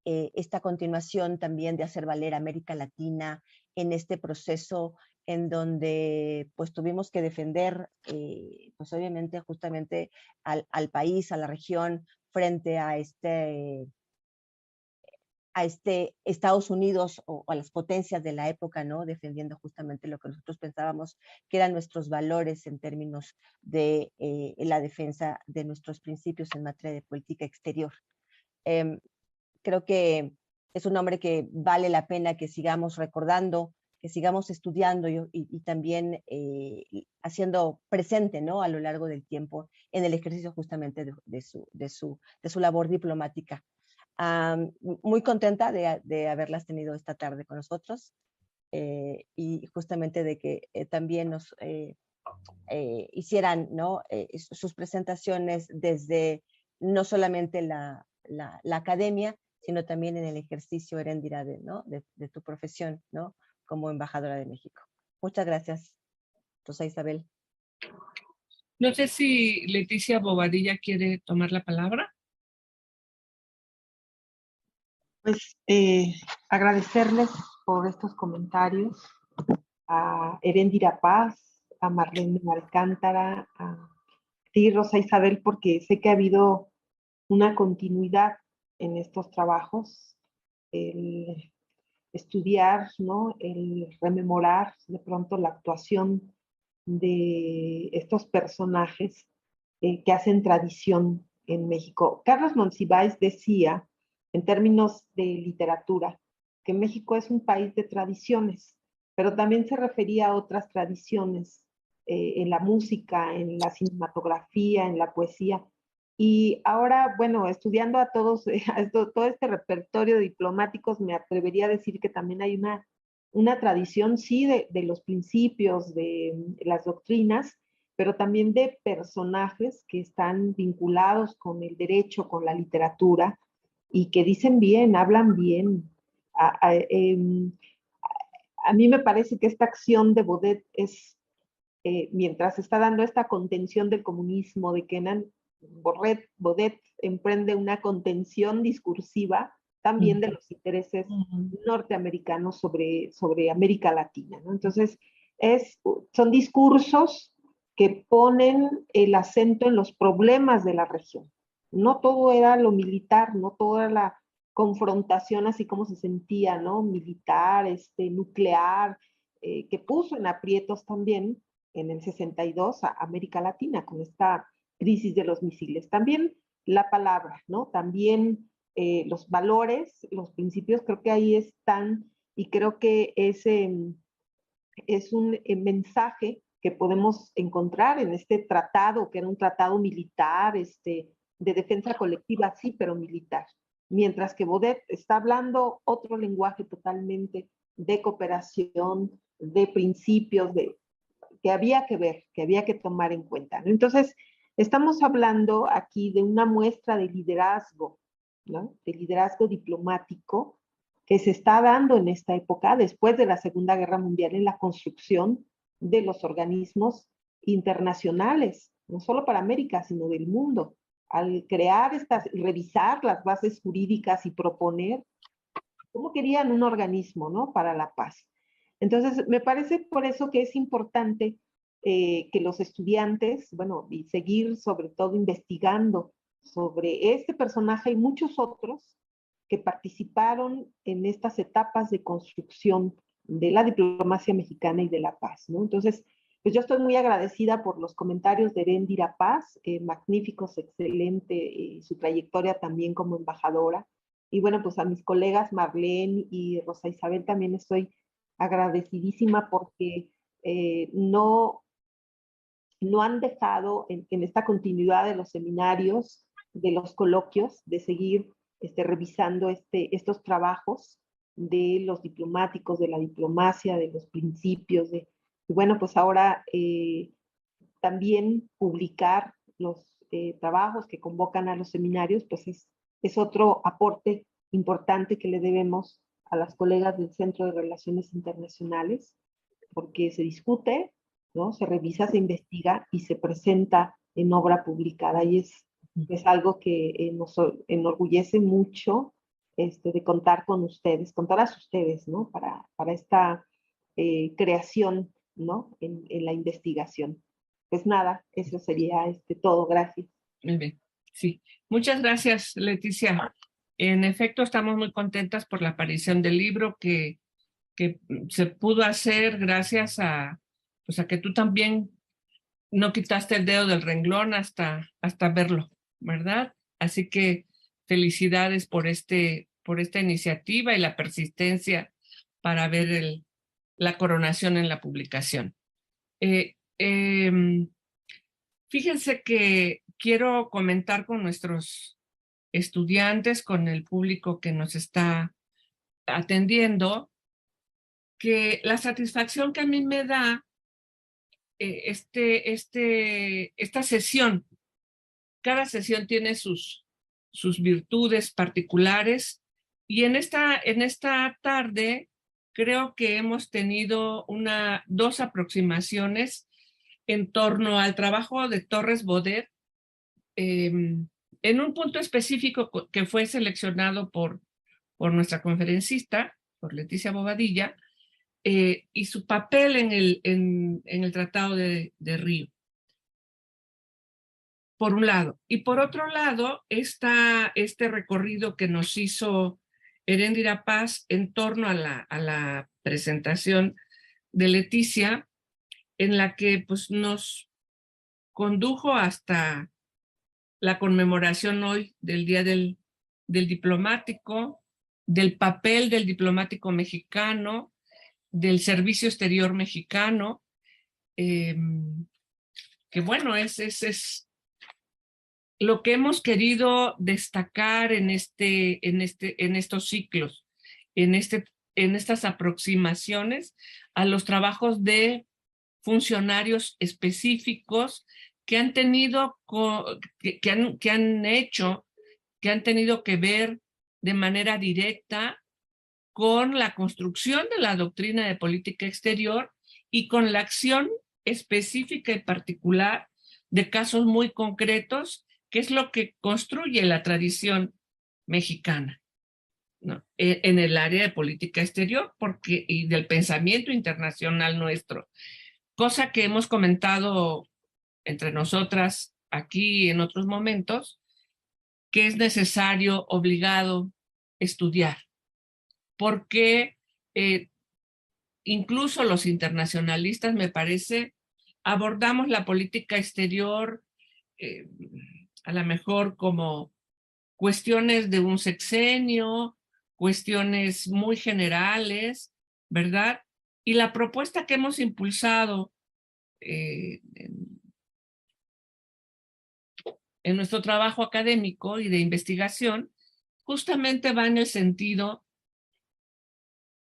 esta continuación también de hacer valer a América Latina en este proceso en donde pues tuvimos que defender pues obviamente justamente al país, a la región, frente a Estados Unidos o a las potencias de la época, ¿no? Defendiendo justamente lo que nosotros pensábamos que eran nuestros valores en términos de la defensa de nuestros principios en materia de política exterior. Creo que es un hombre que vale la pena que sigamos recordando, que sigamos estudiando y también haciendo presente, ¿no? A lo largo del tiempo en el ejercicio justamente de su labor diplomática. Muy contenta de haberlas tenido esta tarde con nosotros y justamente de que también nos hicieran, ¿no? Sus presentaciones desde no solamente la academia, sino también en el ejercicio, Heréndira, ¿no? de tu profesión, ¿no? Como embajadora de México. Muchas gracias, Rosa Isabel. No sé si Leticia Bobadilla quiere tomar la palabra. Pues agradecerles por estos comentarios a Heréndira Paz, a Marlene Alcántara, a ti, Rosa Isabel, porque sé que ha habido una continuidad en estos trabajos. estudiar, ¿no? El rememorar de pronto la actuación de estos personajes que hacen tradición en México. Carlos Monsiváis decía, en términos de literatura, que México es un país de tradiciones, pero también se refería a otras tradiciones en la música, en la cinematografía, en la poesía. Y ahora, bueno, estudiando a todos, todo este repertorio de diplomáticos, me atrevería a decir que también hay una tradición, sí, de los principios, de las doctrinas, pero también de personajes que están vinculados con el derecho, con la literatura, y que dicen bien, hablan bien. A mí me parece que esta acción de Baudet es, mientras está dando esta contención del comunismo, de Kenan, Baudet emprende una contención discursiva también de los intereses norteamericanos sobre América Latina, ¿no? Entonces, son discursos que ponen el acento en los problemas de la región. No todo era lo militar, no toda era la confrontación así como se sentía, ¿no? Militar, nuclear, que puso en aprietos también en el 62 a América Latina con esta crisis de los misiles. También la palabra, ¿no? También los valores, los principios, creo que ahí están y creo que es un mensaje que podemos encontrar en este tratado, que era un tratado militar, de defensa colectiva, sí, pero militar. Mientras que Baudet está hablando otro lenguaje totalmente de cooperación, de principios, que había que ver, que había que tomar en cuenta, ¿no? Entonces, estamos hablando aquí de una muestra de liderazgo, ¿no? De liderazgo diplomático que se está dando en esta época, después de la Segunda Guerra Mundial, en la construcción de los organismos internacionales, no solo para América, sino del mundo, al crear revisar las bases jurídicas y proponer cómo querían un organismo, ¿no? Para la paz. Entonces, me parece por eso que es importante que los estudiantes, bueno, y seguir sobre todo investigando sobre este personaje y muchos otros que participaron en estas etapas de construcción de la diplomacia mexicana y de la paz, ¿no? Entonces, pues yo estoy muy agradecida por los comentarios de Erendira Paz, magníficos, excelente, su trayectoria también como embajadora. Y bueno, pues a mis colegas Marlene y Rosa Isabel también estoy agradecidísima porque no han dejado en esta continuidad de los seminarios, de los coloquios, de seguir revisando estos trabajos de los diplomáticos, de la diplomacia, de los principios, y bueno, pues ahora también publicar los trabajos que convocan a los seminarios, pues es otro aporte importante que le debemos a las colegas del Centro de Relaciones Internacionales, porque se discute, ¿no? Se revisa, se investiga y se presenta en obra publicada. Y es algo que nos enorgullece mucho de contar con ustedes, con todas ustedes, ¿no? Para esta creación, ¿no? En la investigación. Pues nada, eso sería todo. Gracias. Muy bien, sí. Muchas gracias, Leticia. En efecto, estamos muy contentas por la aparición del libro que se pudo hacer gracias a que tú también no quitaste el dedo del renglón hasta verlo, ¿verdad? Así que felicidades por esta iniciativa y la persistencia para ver la coronación en la publicación. Fíjense que quiero comentar con nuestros estudiantes, con el público que nos está atendiendo, que la satisfacción que a mí me da esta sesión, cada sesión tiene sus virtudes particulares, y en esta tarde creo que hemos tenido dos aproximaciones en torno al trabajo de Torres Bodet, en un punto específico que fue seleccionado por nuestra conferencista, por Leticia Bobadilla, y su papel en el Tratado de Río, por un lado. Y por otro lado, está este recorrido que nos hizo Heréndira Paz en torno a la presentación de Leticia, en la que pues, nos condujo hasta la conmemoración hoy del Día del Diplomático, del papel del diplomático mexicano, del servicio exterior mexicano, que bueno, es lo que hemos querido destacar en estos ciclos, en estas aproximaciones a los trabajos de funcionarios específicos que han tenido, que han tenido que ver de manera directa con la construcción de la doctrina de política exterior y con la acción específica y particular de casos muy concretos, que es lo que construye la tradición mexicana, ¿no? En el área de política exterior y del pensamiento internacional nuestro, cosa que hemos comentado entre nosotras aquí en otros momentos, que es necesario, obligado, estudiar, porque incluso los internacionalistas, me parece, abordamos la política exterior a lo mejor como cuestiones de un sexenio, cuestiones muy generales, ¿verdad? Y la propuesta que hemos impulsado en nuestro trabajo académico y de investigación, justamente va en el sentido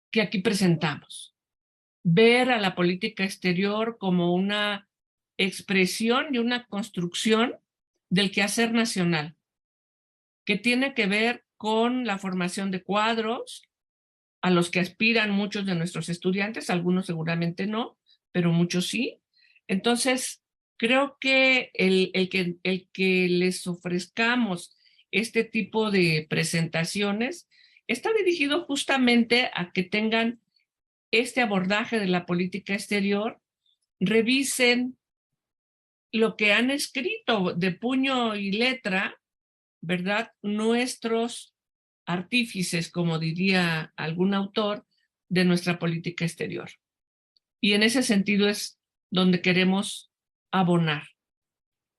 que aquí presentamos. Ver a la política exterior como una expresión y una construcción del quehacer nacional, que tiene que ver con la formación de cuadros a los que aspiran muchos de nuestros estudiantes, algunos seguramente no, pero muchos sí. Entonces, creo que el que les ofrezcamos este tipo de presentaciones está dirigido justamente a que tengan este abordaje de la política exterior, revisen lo que han escrito de puño y letra, ¿verdad? Nuestros artífices, como diría algún autor, de nuestra política exterior. Y en ese sentido es donde queremos abonar.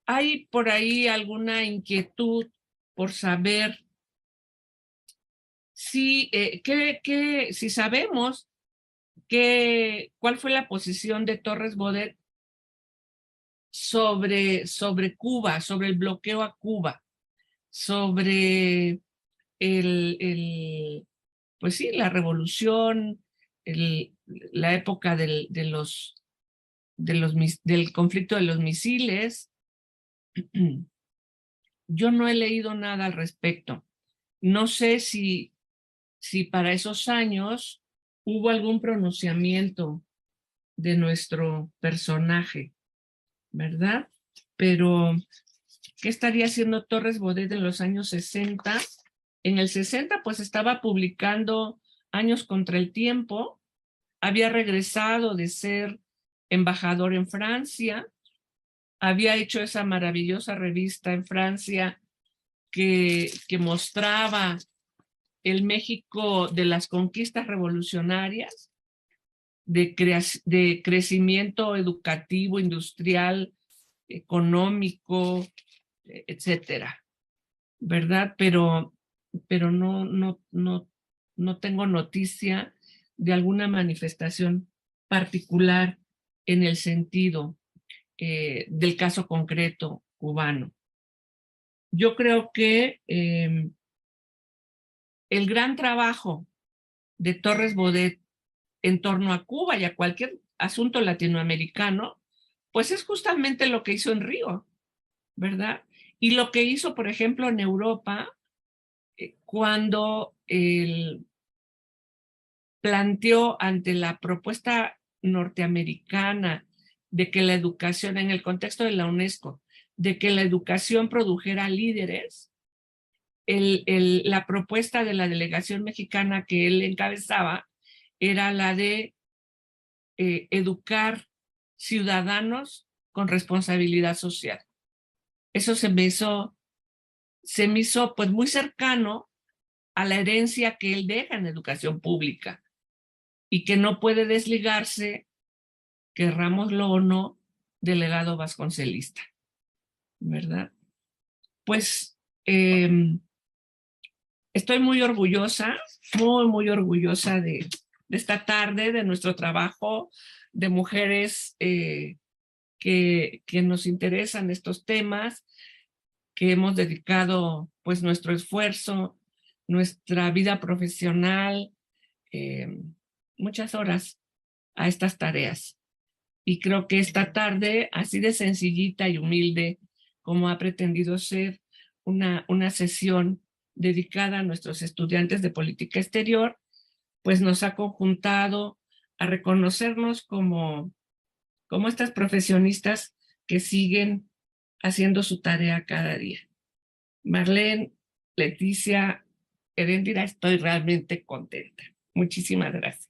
¿Hay por ahí alguna inquietud por saber si, si sabemos cuál fue la posición de Torres Bodet sobre Cuba, sobre el bloqueo a Cuba, sobre pues sí, la revolución, la época del conflicto de los misiles? Yo no he leído nada al respecto. No sé si para esos años hubo algún pronunciamiento de nuestro personaje, ¿verdad? Pero, ¿qué estaría haciendo Torres Bodet en los años 60? En el 60, pues estaba publicando Años contra el Tiempo, había regresado de ser embajador en Francia, había hecho esa maravillosa revista en Francia que mostraba el México de las conquistas revolucionarias, de crecimiento educativo, industrial, económico, etcétera, ¿verdad? Pero no tengo noticia de alguna manifestación particular en el sentido del caso concreto cubano. Yo creo que el gran trabajo de Torres Bodet en torno a Cuba y a cualquier asunto latinoamericano, pues es justamente lo que hizo en Río, ¿verdad? Y lo que hizo, por ejemplo, en Europa, cuando planteó ante la propuesta norteamericana de que la educación, en el contexto de la UNESCO, de que la educación produjera líderes, la propuesta de la delegación mexicana que él encabezaba era la de educar ciudadanos con responsabilidad social. Eso se me hizo pues muy cercano a la herencia que él deja en educación pública y que no puede desligarse, querrámoslo o no, del legado vasconcelista, ¿verdad? Pues estoy muy orgullosa, muy orgullosa de esta tarde, de nuestro trabajo, de mujeres que nos interesan estos temas, que hemos dedicado pues nuestro esfuerzo, nuestra vida profesional, muchas horas a estas tareas. Y creo que esta tarde, así de sencillita y humilde como ha pretendido ser una sesión dedicada a nuestros estudiantes de política exterior, pues nos ha conjuntado a reconocernos como estas profesionistas que siguen haciendo su tarea cada día. Marlene, Leticia, Heréndira, estoy realmente contenta. Muchísimas gracias.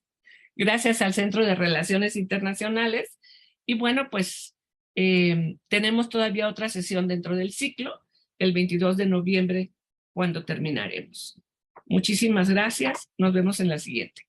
Gracias al Centro de Relaciones Internacionales. Y bueno, pues tenemos todavía otra sesión dentro del ciclo, el 22 de noviembre, cuando terminaremos. Muchísimas gracias. Nos vemos en la siguiente.